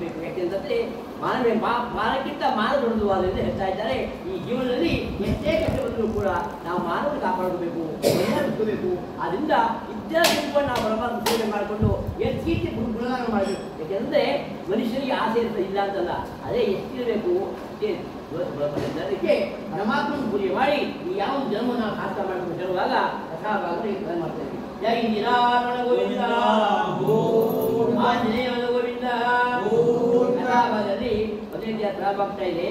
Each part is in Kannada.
ಮಾಡಬೇಕು. ಯಾಕೆಂತಂದ್ರೆ ಮಾನಕ್ಕಿಂತ ಮಾನ ದೊಡ್ಡದುವಾದ್ರಿಂದ ಹೇಳ್ತಾ ಇದ್ದಾರೆ, ಈ ಜೀವನದಲ್ಲಿ ಎಷ್ಟೇ ಕಷ್ಟ ಬಂದರೂ ಕೂಡ ನಾವು ಮಾನವನ್ನು ಕಾಪಾಡಬೇಕು, ಬಿಟ್ಟಬೇಕು. ಅದರಿಂದ ಇತ್ಯಾದಿ ನಾವು ಪರಮಾತ್ಮ ಸೇವೆ ಮಾಡಿಕೊಂಡು ಎಷ್ಟೀತಿ ಗುಣಗಾನ ಮಾಡಬೇಕು. ಯಾಕೆಂದ್ರೆ ಮನುಷ್ಯನಿಗೆ ಆಸೆ ಇರ್ತದೆ, ಇಲ್ಲ ಅಂತಲ್ಲ, ಅದೇ ಎಷ್ಟಿರಬೇಕು ಅದಕ್ಕೆ ಪರಮಾತ್ಮನ ಪೂಜೆ ಮಾಡಿ ಈ ಯಾವ ಜನ್ಮ ನಾವು ಸಾರ್ಥ ಮಾಡಬೇಕು ಹೇಳುವಾಗ ಕಥಾಭಾಗದಲ್ಲಿ ಮಾಡ್ತೇವೆ. ಜೈ ನಿರಾವಣ ಗೋವಿಂದ, ಆಂಜನೇಯ ಗೋವಿಂದ. ಕಥಾಭಾಗದಲ್ಲಿ ಮೊದಲನೇ ಪ್ರಾರಂಭ ಆಗ್ತಾ ಇದೆ.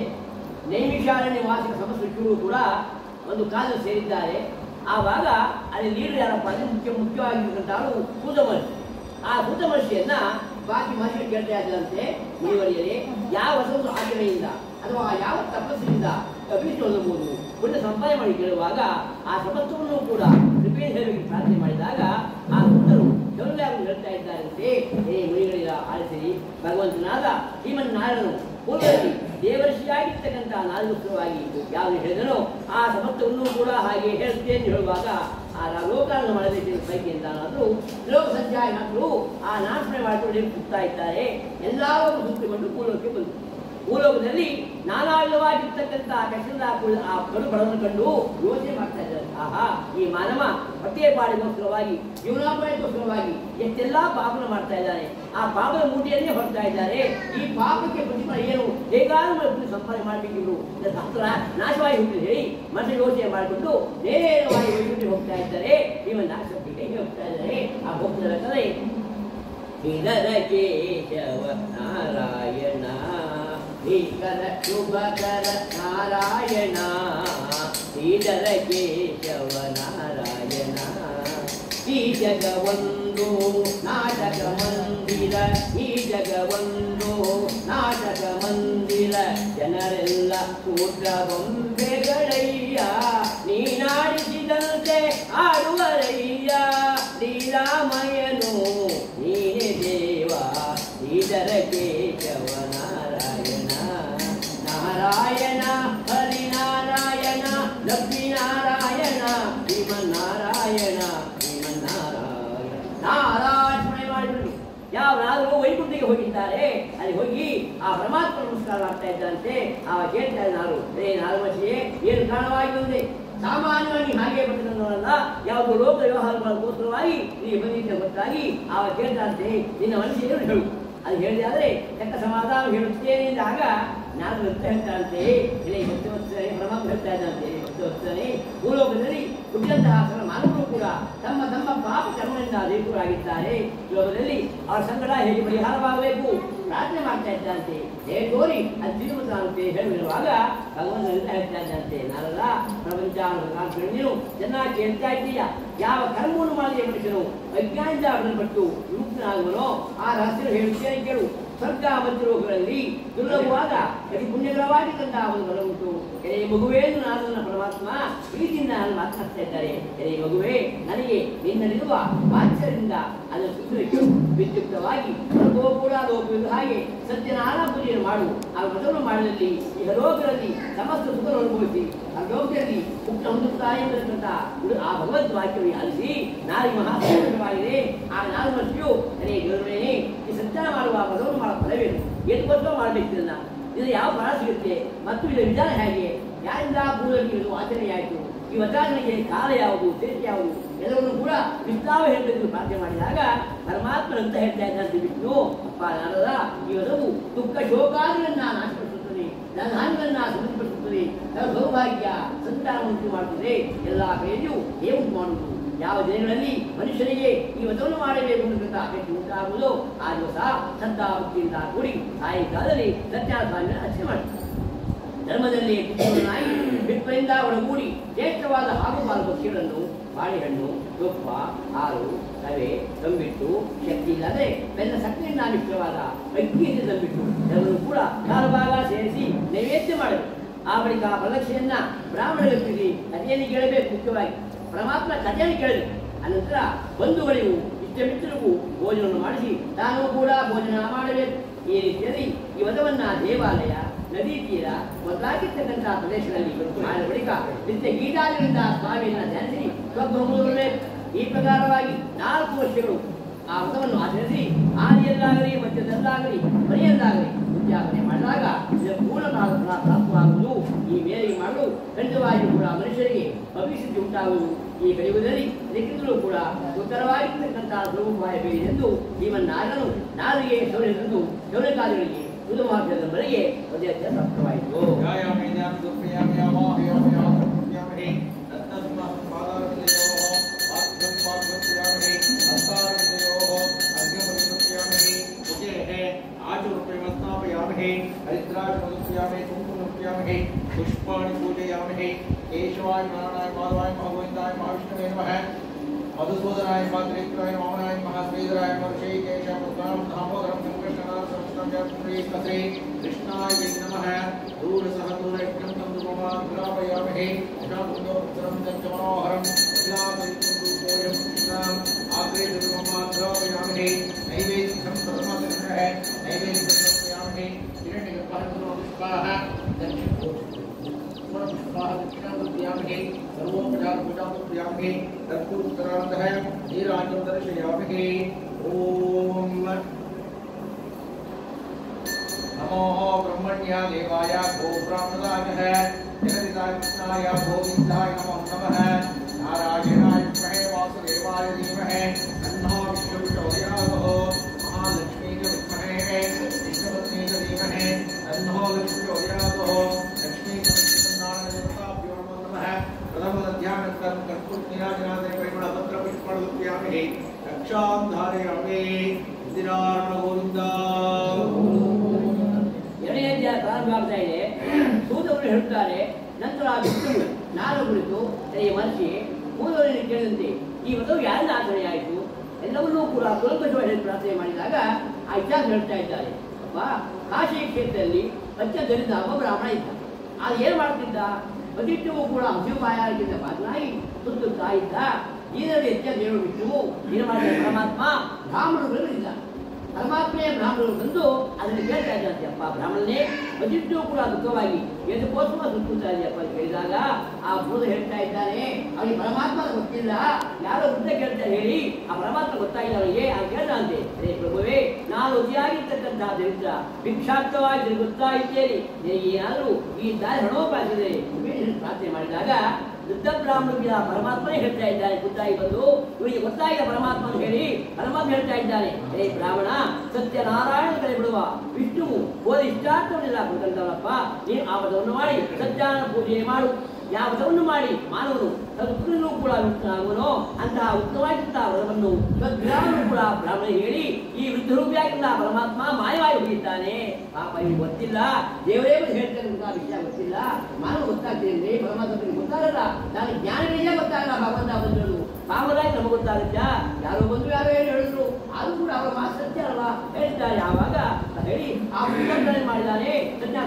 ನೈಮಿಷಾರಣ್ಯ ವಾಸಿಕ ಸಮಸ್ತ ಋಷಿಗಳು ಕೂಡ ಒಂದು ಕಾಲದಲ್ಲಿ ಸೇರಿದ್ದಾರೆ. ಆವಾಗ ಅಲ್ಲಿ ಲೀಡರ್ ಯಾರಪ್ಪ ಅಂದ್ರೆ ಮುಖ್ಯವಾಗಿರ್ತಕ್ಕಂಥವರು ಸೂತ ಮಹರ್ಷಿ. ಆ ಸೂತ ಮಹರ್ಷಿಯನ್ನ ಬಾಕಿ ಮಹರ್ಷಿಗಳು ಕೇಳ್ತಾ ಇದ್ದಂತೆ, ಮುನಿವರಿಯರೇ, ಯಾವ ಹೊಸ ಆಚರಣೆಯಿಂದ ಅಥವಾ ಯಾವ ತಪಸ್ಸಿನಿಂದ ಅಭಿವೃದ್ಧಿ ಪುಣ್ಯ ಸಂಪಾದನೆ ಮಾಡಿ ಕೇಳುವಾಗ ಆ ಸಮಸ್ತವನ್ನು ಕೂಡ ಕೃಪೆ ಹೇಳಬೇಕು ಪ್ರಾರ್ಥನೆ ಮಾಡಿದಾಗ ಆ ಸೂತರು ಕೆಲವು ಹೇಳ್ತಾ ಇದ್ದಾರಂತೆ, ಮುನಿಗಳಿಗ ಆಲಿಸಿರಿ, ಭಗವಂತನಾದ ಶ್ರೀಮನ್ನಾರಾಯಣನು ಪೂರ್ವದಲ್ಲಿ ದೇವರ್ಷಿಯಾಗಿರ್ತಕ್ಕಂಥ ನಾಲ್ಕವಾಗಿ ಯಾವುದು ಹೇಳಿದನೋ ಆ ಸಮಸ್ತವನ್ನು ಕೂಡ ಹಾಗೆ ಹೇಳ್ತೇನೆ ಹೇಳುವಾಗ ಆ ಲೋಕವನ್ನು ಮಾಡಬೇಕು ಪೈಕಿ ಅಂತ ಅನ್ನೋದು ಲೋಕ ಸಂಚಾರ ಮಕ್ಕಳು ಆ ನಾಶನೆ ಮಾಡಿಕೊಂಡು ಸುತ್ತಾ ಇದ್ದಾರೆ. ಎಲ್ಲರೂ ಸುತ್ತಿಕೊಂಡು ಭೂಲೋಕಕ್ಕೆ ಬಂದರು. ಭೂಲೋಕದಲ್ಲಿ ನಾನಾ ವಿಧವಾಗಿರ್ತಕ್ಕಂಥ ಕಷ್ಟದ ಆ ಕಡು ಬಡವನ್ನು ಕಂಡು ಯೋಚನೆ ಮಾಡ್ತಾ ಇದ್ದಾರೆ, ಆಹಾ ಈ ಮಾನವ ಹೊಟ್ಟೆಯ ಪಾಡಿಗೋಸ್ಕರವಾಗಿ ಜೀವನೋಪಾಯಕ್ಕೋಸ್ಕರವಾಗಿ ಎಷ್ಟೆಲ್ಲ ಪಾಪನ ಮಾಡ್ತಾ ಇದ್ದಾರೆ, ಆ ಪಾಪದ ಮೂಟೆಯನ್ನೇ ಹೊರಡ್ತಾ ಇದ್ದಾರೆ. ಈ ಪಾಪಕ್ಕೆ ಪ್ರತಿಫಲ ಏನು, ಹೇಗಾದ್ರೂ ಸಂಪಾದನೆ ಮಾಡಬೇಕಿದ್ರು ಶಾಸ್ತ್ರ ನಾಶವಾಗಿ ಹೋಗ್ತದೆ ಹೇಳಿ ಮತ್ತೆ ಯೋಚನೆ ಮಾಡಿಕೊಂಡು ನೇರವಾಗಿ ವೈಕುಂಠ ಹೋಗ್ತಾ ಇದ್ದಾರೆ. ಜೀವನ ನಾಶಕ್ಕೆ ಹೋಗ್ತಾ ಇದ್ದಾರೆ. ಆ ಹೋಗ್ತಿರಬೇಕಾದ್ರೆ ಶ್ರೀಧರ ಕೇಶವ ನಾರಾಯಣ, ಶ್ರೀಕರ ಶುಭಕರ ನಾರಾಯಣ, ಶ್ರೀಧರ ಕೇಶವ ನಾರಾಯಣ. ಈ ಜಗವೊಂದು ನಾಟಕ ಮಂದಿರ, ಈ ಜಗವೊಂದು ನಾಟಕ ಮಂದಿರ, ಜನರೆಲ್ಲ ಸೂತ್ರ ಬೊಂಬೆಗಳಯ್ಯ, ನೀನಾಡಿಸಿದಂತೆ ಆಡುವರಯ್ಯ, ಲೀಲಾಮಯನು ನೀನೇ ದೇವ, ಶ್ರೀಧರ ಕೇಶವ ನಾರಾಯಣ. ನಾರಾಯಣ ಹರಿನಾರಾಯಣ ಲಕ್ಷ್ಮೀನಾರಾಯಣ ಶ್ರೀಮನ್ನಾರಾಯಣ ಶ್ರೀಮನ್ನಾರಾಯಣ. ನಾರಾಯಣ ಮಾಡಿಬಿಟ್ಟು ಯಾವನಾದರೂ ವೈಕುಂಠಿಗೆ ಹೋಗಿದ್ದಾರೆ, ಅಲ್ಲಿ ಹೋಗಿ ಆ ಪರಮಾತ್ಮ ನಮಸ್ಕಾರ ಮಾಡ್ತಾ ಇದ್ದಂತೆ. ಆವಾಗ ಕೇಳ್ತಾ ಇದ್ದಾರೆ, ನಾಲ್ವಶಿಯೇ ಏನು ಕಾರಣವಾಗಿ ಬಂದೆ, ಸಾಮಾನ್ಯವಾಗಿ ಹಾಗೆ ಬಂದಿದ್ದಲ್ಲ, ಯಾವುದು ಲೋಕ ವ್ಯವಹಾರಗಳಿಗೋಸ್ಕರವಾಗಿ ನೀವು ಬಂದಿದ್ದ ಗೊತ್ತಾಗಿ ಆವಾಗ ಕೇಳ್ತಾಂತೆ, ನಿನ್ನ ಮನಸ್ಸು ಏನು ಹೇಳು. ಅದು ಹೇಳಿದೆ ಆದರೆ ತಕ್ಕ ಸಮಾಧಾನ ಹೇಳುತ್ತೇನೆ ಅಂದಾಗ ನಾನು ಅಂತ ಹೇಳ್ತಾರಂತೆ, ಭಕ್ತವತ್ಸನೆ ಪರಮಾತ್ಮ ಹೇಳ್ತಾ ಇದ್ದಂತೆ, ಭಕ್ತವತ್ಸನೆ ಭೂಲೋಕದಲ್ಲಿ ಹುಟ್ಟಿದಂತಹ ಮಾನವರು ಕೂಡ ತಮ್ಮ ತಮ್ಮ ಪಾಪ ಕರ್ಮದಿಂದ ದೇವರಾಗಿದ್ದಾರೆ. ಲೋಕದಲ್ಲಿ ಅವರ ಸಂಕಟ ಹೇಗೆ ಪರಿಹಾರವಾಗಬೇಕು ಪ್ರಾರ್ಥನೆ ಮಾಡ್ತಾ ಇದ್ದಂತೆ. ಹೇಗೆ ತೋರಿ ಅದು ತಿರುಗುತ್ತಾನಂತೆ ಹೇಳಿರುವಾಗ ಭಗವಂತನಿಂದ ಹೇಳ್ತಾ ಇದ್ದಂತೆ, ನಾನಲ್ಲ ಪ್ರಪಂಚ ನೀನು ಚೆನ್ನಾಗಿ ಕೇಳ್ತಾ ಇದ್ದೀಯ, ಯಾವ ಕರ್ಮವನ್ನು ಮಾಡಿದ ಮನುಷ್ಯನು ಅಜ್ಞಾನದಿಂದ ಅಡಲ್ಪಟ್ಟು ವಿಮುಕ್ತನಾಗುವನೋ ಆ ರಹಸ್ಯ ಹೇಳುತ್ತೇನೆ ಕೇಳು. ಸ್ವರ್ಗ ಮಂದಿರೋಗಳಲ್ಲಿ ದುರ್ಲಭವಾದ ಅತಿ ಪುಣ್ಯಕರವಾಗಿದ್ದಂತಹ ಒಂದು ಬಲ ಉಂಟು. ಎಲೆ ಮಗುವೇನು ನಾನು ನನ್ನ ಪರಮಾತ್ಮ ಪ್ರೀತಿಯಿಂದ ನಾನು ಮಾತನಾಡ್ತಾ ಇದ್ದಾರೆ. ಎಲೆ ಮಗುವೇ, ನನಗೆ ನಿನ್ನಲ್ಲಿರುವ ವಾತ್ಸಲ್ಯದಿಂದ ಅದನ್ನು ಸುತ್ತಲಿಟ್ಟು ವಿದ್ಯುಕ್ತವಾಗಿ ಸ್ವರ್ಗವೂ ಕೂಡ ಲೋಕವಿಲ್ಲ ಹಾಗೆ ಸತ್ಯನಾರಾಯಣ ಪೂಜೆಯನ್ನು ಮಾಡು. ಆ ವ್ರತವನ್ನು ಮಾಡಿದಲ್ಲಿ ಈ ಲೋಕದಲ್ಲಿ ಸಮಸ್ತ ಸುಖವನ್ನು ಅನುಭವಿಸಿ ಆ ಲೋಕದಲ್ಲಿ ಮುಕ್ತ ಹೊಂದುತ್ತಾರೆ ಎಂಬತಕ್ಕಂಥ ಆ ಭಗವದ್ ವಾಕ್ಯವನ್ನು ಆಲಿಸಿ ನಾಲ್ಕು ಮಹಾಸಂತೋಷವಾಗಿದೆ. ಆ ನಾಲ್ಕು ವರ್ಷವು ನನಗೆ ದೇವರೇ ಈ ಸಂಚಾರ ಮಾಡುವ ವ್ರತವನ್ನು ಮಾಡೋ ಫಲವೇನು, ಏನ್ಕೋಸ್ಕರ ಮಾಡಬೇಕಿಲ್ಲ, ಇದು ಯಾವ ಫಲ ಸಿಗುತ್ತೆ ಮತ್ತು ಇದರ ವಿಧಾನ ಹೇಗೆ, ಯಾರಿಂದ ಪೂರ್ವಕ್ಕೆ ಇದು ಆಚರಣೆಯಾಯಿತು, ಈ ವಚನಗಳಿಗೆ ಕಾಲ ಯಾವುದು, ದೇಶ ಯಾವುದು ಎಲ್ಲವನ್ನೂ ಕೂಡ ವಿಸ್ತಾರ ಹೇಳಬೇಕು ಪ್ರಾರ್ಥನೆ ಮಾಡಿದಾಗ ಪರಮಾತ್ಮನಂತ ಹೇಳ್ತಾ ಇದ್ದಂತೆ ವಿಷ್ಣು, ಅಪ್ಪ ನಾನದ ಈ ವಧವು ದುಃಖ ಶೋಕಾದಿಗಳನ್ನ ನಾಶಪಡಿಸುತ್ತದೆ, ನನ್ನ ಹಾನಿಗಳನ್ನ ಸಮೃದ್ಧಿಪಡಿಸುತ್ತದೆ, ನನ್ನ ಸೌಭಾಗ್ಯ ಸಂತಾನ ಉಂಟು ಮಾಡುತ್ತದೆ, ಎಲ್ಲ ಕೈಯಲ್ಲಿಯೂ ಉಂಟು ಮಾಡುವುದು. ಯಾವ ದಿನಗಳಲ್ಲಿ ಮನುಷ್ಯನಿಗೆ ಈ ವ್ರತವನ್ನು ಮಾಡಬೇಕು ಅನ್ನತಕ್ಕಂಥ ಅಪೇಕ್ಷೆ ಉಂಟಾಗುವುದು ಆ ದಿವಸ ಶ್ರದ್ಧಾಭಕ್ತಿಯಿಂದ ಕೂಡಿ ಸಾಯಂಕಾಲದಲ್ಲಿ ಸತ್ಯನಾರಾಯಣ ಅರ್ಚನೆ ಮಾಡ್ತಾರೆ. ಧರ್ಮದಲ್ಲಿ ಕುಟುಂಬನಾಗಿ ಬಿಟ್ಟರಿಂದ ಒಳಗೂಡಿ ಶ್ರೇಷ್ಠವಾದ ಹಾಗೂ ಪಾಲು ಪಕ್ಷಿಗಳನ್ನು ಬಾಳೆಹಣ್ಣು, ತುಪ್ಪ, ಹಾಲು, ರವೆ, ತಂಬಿಟ್ಟು, ಶಕ್ತಿ ಇಲ್ಲದೆ ಬೆಲ್ಲ ಸಕ್ಕರೆಯಿಂದ ಮಿಶ್ರವಾದ ಅಕ್ಕಿಯಿಂದ ತಂಬಿಟ್ಟು ಎಲ್ಲರೂ ಕೂಡ ಕಾಲಭಾಗ ಸೇರಿಸಿ ನೈವೇದ್ಯ ಮಾಡಬೇಕು. ಆ ಬಳಿಕ ಪ್ರದಕ್ಷಿಣೆಯನ್ನ ಬ್ರಾಹ್ಮಣರಿಗೆ ಕಥೆಯನ್ನು ಕೇಳಬೇಕು. ಮುಖ್ಯವಾಗಿ ಪರಮಾತ್ಮ ಕಥೆಯನ್ನು ಕೇಳಬೇಕು. ಅನಂತರ ಬಂಧುಗಳಿಗೂ ಇಷ್ಟ ಮಿತ್ರರಿಗೂ ಭೋಜನವನ್ನು ಮಾಡಿಸಿ ತಾನೂ ಕೂಡ ಭೋಜನ ಮಾಡಬೇಕು. ಈ ರೀತಿಯಲ್ಲಿ ಈ ವ್ರತವನ್ನ ದೇವಾಲಯ, ನದಿ ತೀರ ಮೊದಲಾಗಿರ್ತಕ್ಕಂಥ ಪ್ರದೇಶಗಳಲ್ಲಿ ಮಾಡಿದ ಬಳಿಕ ನಿತ್ಯ ಗೀತಾದಿಗಳಿಂದ ಸ್ವಾಮಿಯನ್ನ ಧ್ಯಾನಿಸಿ ಸ್ವರ್ಗ ಹೊಂದಬೇಕು. ಈ ಪ್ರಕಾರವಾಗಿ 4 ವರ್ಷಗಳು ಆ ವ್ರತವನ್ನು ಆಚರಿಸಿ ಆದಿಯಲ್ಲಾಗಲಿ ಮಧ್ಯದಲ್ಲಾಗಲಿ ಮನೆಯಲ್ಲಾಗಲಿ ಉದ್ಯಾಪನೆ ಮಾಡಿದಾಗ ಇದರ ಪೂರ್ಣ ಪ್ರಾಪ್ತವಾಗುವುದು. ಈ ಮೇರೆಗೆ ಮಾಡಲು ಖಂಡಿತವಾಗಿಯೂ ಕೂಡ ಮನುಷ್ಯರಿಗೆ ಭವಿಷ್ಯಕ್ಕೆ ಉಂಟಾಗುವುದು. ಈ ಕಲಿಯುಗದಲ್ಲಿ ಇದಕ್ಕಿಂತಲೂ ಕೂಡ ಉತ್ತರವಾಗಿರ್ತಕ್ಕಂತಹ ಸ್ವರೂಪವಾಯ ಬೇರೆ ಎಂದು ಜೀವನ್ನಾಗನು ನಾಲಿಗೆ ಶೌರ್ಯದಂದು ಶೌರ್ಯಕಾರಿಗಳಿಗೆ ಸುಧಮಾರ್ಗದ ಬಳಿಗೆ ಪದಯತೆ ಪ್ರಾಪ್ತವಾಯಿತು. पुष्पाणि पूजयामहे केशवाय नारायणाय माधवाय महागोविंदाय महाविष्णवे नमः मधुसूदनाय मातृत्वाय वामनाय महाश्रीधराय वर्षे केशव रुद्राम दामोदरम संकृष्णाय समस्तं व्याप्रे कसे कृष्णाय नमः दूरसहतुरैक्यं तं रूपमा ग्रापयामहे शाकुन्दोत्तरं चञ्चमनोहरं शिलापरिपूर्णोयं कृष्णाम् आग्रे रूपमा ग्रापयामहे नैवेद्यं प्रथमदर्शः नैवेद्यं समर्पयामहे हिरण्यगर्भः पुष्पाः दक्षिणामहे सर्वोपचारपूजामहे तत्पूर्वोत्तरार्धः नीराजं दर्शयामहे। ओम नमो ब्रह्मण्या देवाय गोब्राह्मणाय जगदिताय कृष्णाय गोविन्दाय नमो नमः। नारायणाय विद्महे वासुदेवाय धीमहि तन्नो विष्णुः महालक्ष्मी च विद्महे विष्णुपत्नी च धीमहि तन्नो लक्ष्मी प्रचोदयात्। ಎರಡನೇ ಅಧ್ಯಾಯ ಪ್ರಾರಂಭವಾಗ್ತಾ ಇದೆ. ಸೂತವರು ಹೇಳುತ್ತಾರೆ, ನಂತರ ವಿಷ್ಣುವು ನಾನು ಕುಳಿತು ಮನಸ್ಸಿ ಮೂರವರಿಗೆ ಕೇಳಿದಂತೆ ಈ ವ್ರತವು ಯಾರಿಂದ ಆಚರಣೆ ಆಯಿತು ಎಲ್ಲವನ್ನೂ ಕೂಡ ಕುಲಂಕಷವಾಗಿ ಪ್ರಾರ್ಥನೆ ಮಾಡಿದಾಗ ಆ ಇತಿಹಾಸ ಹೇಳ್ತಾ ಇದ್ದಾರೆ. ಅಪ್ಪ ಕಾಶಿ ಕ್ಷೇತ್ರದಲ್ಲಿ ಪಂಚದರಿಂದ ಒಬ್ಬ ಬ್ರಾಹ್ಮಣ ಇದ್ದ. ಅದು ಏನು ಮಾಡ್ತಿದ್ದ? ಪ್ರತಿಷ್ಠವೂ ಕೂಡ ಹಸಿವುಪಾಯದಿಂದ ಮಾತನಾಡಿ ಸುತ್ತುತ್ತಾ ಇದ್ದ. ಇದರಲ್ಲಿ ಹೆಚ್ಚಾದ ದೇವರು ವಿಷ್ಣುವು ಏನು ಮಾಡಿದ ಪರಮಾತ್ಮ ಬ್ರಾಹ್ಮಣರು ಇಲ್ಲ. ಪರಮಾತ್ಮೆಯ ಬ್ರಾಹ್ಮಣರು ಬಂದು ಅದನ್ನು ಕೇಳ್ತಾ ಇದ್ದಂತೆ, ಅಪ್ಪ ಬ್ರಾಹ್ಮಣನೇ ಪ್ರತಿಷ್ಠವೂ ಕೂಡ ದುಃಖವಾಗಿ ಎದಕ್ಕೋಸ್ಕರ ಸುತ್ತುತ್ತಾ ಇದೆಯಪ್ಪ ಕೇಳಿದಾಗ ಆ ಭೂತ ಹೇಳ್ತಾ ಇದ್ದಾನೆ, ಅವನಿಗೆ ಪರಮಾತ್ಮ ಗೊತ್ತಿಲ್ಲ. ಯಾರೋ ವೃದ್ಧ ಕೇಳ್ತಾರೆ ಹೇಳಿ ಆ ಪರಮಾತ್ಮ ಗೊತ್ತಾಗಿಲ್ಲ ಅವನಿಗೆ. ಆ ಕೇಳ್ದಂತೆ, ಅದೇ ಪ್ರಭುವೇ ನಾನು ಅತಿಯಾಗಿರ್ತಕ್ಕಂತಹ ದರಿದ್ರ ಭಿಕ್ಷಾರ್ಥವಾಗಿ ತಿರುಗುತ್ತಾ ಇದ್ದೇನೆ, ನಿನಗೆ ಏನಾದರೂ ಈ ದಾರಿ ಹಣೋಪಾಯಿಸಿದೆ ಪ್ರಾರ್ಥನೆ ಮಾಡಿದಾಗ ವೃದ್ಧ ಬ್ರಾಹ್ಮಣರಿಗೆ ಪರಮಾತ್ಮನೇ ಹೇಳ್ತಾ ಇದ್ದಾನೆ. ಖುದ್ದಾಗಿ ಬಂದು ಇವರಿಗೆ ಗೊತ್ತಾಗಿಲ್ಲ ಪರಮಾತ್ಮ ಅಂತ ಹೇಳಿ ಪರಮಾತ್ಮ ಹೇಳ್ತಾ ಇದ್ದಾನೆ, ಹೇ ಬ್ರಾಹ್ಮಣ ಸತ್ಯನಾರಾಯಣ ಕರೆ ಬಿಡುವ ವಿಷ್ಣುವು ಬೋಧ ಇಷ್ಟಾರ್ಥವನ್ನೆಲ್ಲ ಕೊಡ್ತಂತವನಪ್ಪ. ನೀನು ಆ ವ್ರತವನ್ನು ಮಾಡಿ ಸತ್ಯಾನ ಪೂಜೆ ಮಾಡು. ಯಾವ ವ್ರತವನ್ನು ಮಾಡಿ ಮಾನವನು ಸದ್ಗುಣನೂ ಕೂಡ ಆಗುವನೋ ಅಂತಹ ಉತ್ತಮವಾಗಿದ್ದಂತಹ ವ್ರತವನ್ನು ಸದ್ಗ್ರಾಮನು ಕೂಡ ಬ್ರಾಹ್ಮಣ ಹೇಳಿ ಈ ವೃದ್ಧರೂಪಿಯಾಗಿದ್ದ ಪರಮಾತ್ಮ ಮಾಯವಾಗಿ ಹೋಗಿದ್ದಾನೆ. ಪಾಪ ಇವ್ರಿಗೆ ಗೊತ್ತಿಲ್ಲ, ದೇವರೇ ಬಂದು ಹೇಳ್ತಕ್ಕಂತಹ ವಿಷಯ ಗೊತ್ತಿಲ್ಲ. ಮಾನವ ಗೊತ್ತಾಗ್ತಿದ್ರೆ ಪರಮಾತ್ಮನಿಗೆ ಗೊತ್ತಾಗಲ್ಲ. ನಾನು ಜ್ಞಾನಗಳಿಗೆ ಗೊತ್ತಾಗಲ್ಲ. ಭಗವಂತ ಬಂದರು ಪಾಪದಾಗಿ ನಮಗೆ ಗೊತ್ತಾಗುತ್ತಾ? ಯಾರೋ ಬಂದು ಯಾರೋ ಏನು ಹೇಳಿದ್ರು ಅದು ಕೂಡ ಅವರ ಮಾತು ಸತ್ಯ ಅಲ್ವಾ ಹೇಳಿದ್ದಾರೆ. ಆವಾಗ ಹೇಳಿ ಆ ಉತ್ತರಗಳನ್ನು ಮಾಡಿದ್ದಾನೆ ಸತ್ಯ.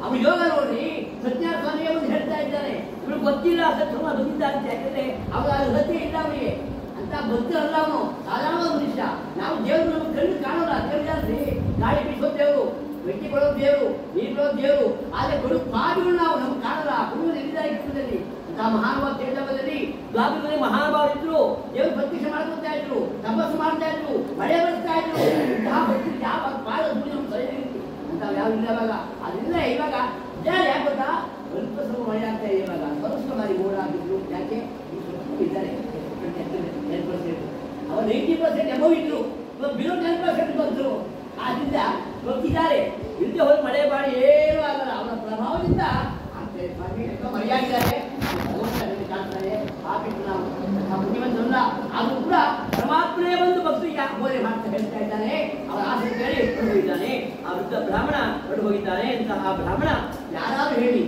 ಅವ್ರು ಯೋಗ ನೋಡ್ರಿ ಸತ್ಯ ಸ್ವಾಮಿಗೆ ಬಂದು ಹೇಳ್ತಾ ಇದ್ದಾನೆ, ಇವ್ರು ಗೊತ್ತಿಲ್ಲ ಸತ್ಯ ದುಃಖಿದ್ದಾರೆ. ಯಾಕಂದ್ರೆ ಅವ್ರು ಅದು ಸತ್ಯ ಇಲ್ಲ ಅವನಿಗೆ ಅಂತ ಭಕ್ತಿ ಅಲ್ಲ. ಅವನು ಸಾಧಾರಣ ಮನುಷ್ಯ. ನಾವು ದೇವರು ನಮಗೆ ಕಣ್ಣು ಕಾಣೋಲ್ಲ. ದೇವ್ರಿ ಗಾಳಿ ಬೀಸೋ ದೇವರು, ವ್ಯಕ್ತಿ ಕೊಡೋ ದೇವರು, ನೀರು ಕೊಡೋ ದೇವರು. ಆದ್ರೆ ಕೊಡು ಪಾಪಿಗಳು ನಾವು ನಮ್ಗೆ ಕಾಣಲ್ಲ. ಹುಡುಗರು ಎಲ್ಲಿದ್ದಾರೆ ಯುಗದಲ್ಲಿ ಇಂತಹ ಮಹಾನುಭಾವ ತೇಜದಲ್ಲಿ ದ್ವಾಪರದಲ್ಲಿ ಮಹಾನುಭಾವರು ಇದ್ರು. ದೇವರು ಪ್ರತ್ಯಕ್ಷ ಮಾಡ್ಕೊತಾ ಇದ್ರು, ತಪಸ್ಸು ಮಾಡ್ತಾ ಇದ್ರು, ಮಳೆ ಬರ್ತಾ ಇದ್ರು. ಇಂತಹ ಭಕ್ತಿ ಯಾವ ಪಾದ ನಮ್ಗೆ ಸರಿಯಾಗಿ ಅಂತ ಯಾವ ಇಲ್ಲ. ಇವಾಗ ಅದಿಲ್ಲ. ಇವಾಗ ಯಾರು ಯಾಕೆ ಗೊತ್ತಾ? ಸ್ವಲ್ಪ ಸ್ವಲ್ಪ ಮಳೆ ಆಗ್ತಾ ಇದೆ. ಇವಾಗ ಸ್ವಲ್ಪ ಬಾರಿ ಓಡ ಆಗಿದ್ರು. ಯಾಕೆ ಇದ್ದಾರೆ 10%. ಅವ್ರು 90% ಎಬವ್ ಇದ್ರು. ಇವಾಗ ಬಿಲೋ 10% ಬಂದರು. ಆದ್ರಿಂದ ಗೊತ್ತಿದ್ದಾರೆ. ಇಲ್ಲದೆ ಹೋಗಿ ಮಳೆ ಬಾಡಿ ಏನೂ ಆಗಲ್ಲ. ಅವರ ಪ್ರಭಾವದಿಂದ ಮರೆಯಾಗಿದ್ದಾರೆ. ಕಾಣ್ತಾರೆ ಪಾಪಿಟ್ಟು ನಾವು ಬುದ್ಧಿವಂತರಲ್ಲ. ಆದರೂ ಕೂಡ ಪರಮಾತ್ಮನೇ ಬಂದು ಭಕ್ತಿಗೆ ಬೋಧನೆ ಮಾಡ್ತಾ ಹೇಳ್ತಾ ಇದ್ದಾನೆ. ಅವರ ಆಸೆ ಕೇಳಿ ಹೊರಟು ಹೋಗಿದ್ದಾನೆ. ಆ ವೃದ್ಧ ಬ್ರಾಹ್ಮಣ ಹೊರಟು ಹೋಗಿದ್ದಾನೆ ಅಂತ ಆ ಬ್ರಾಹ್ಮಣ ಯಾರು ಹೇಳಿ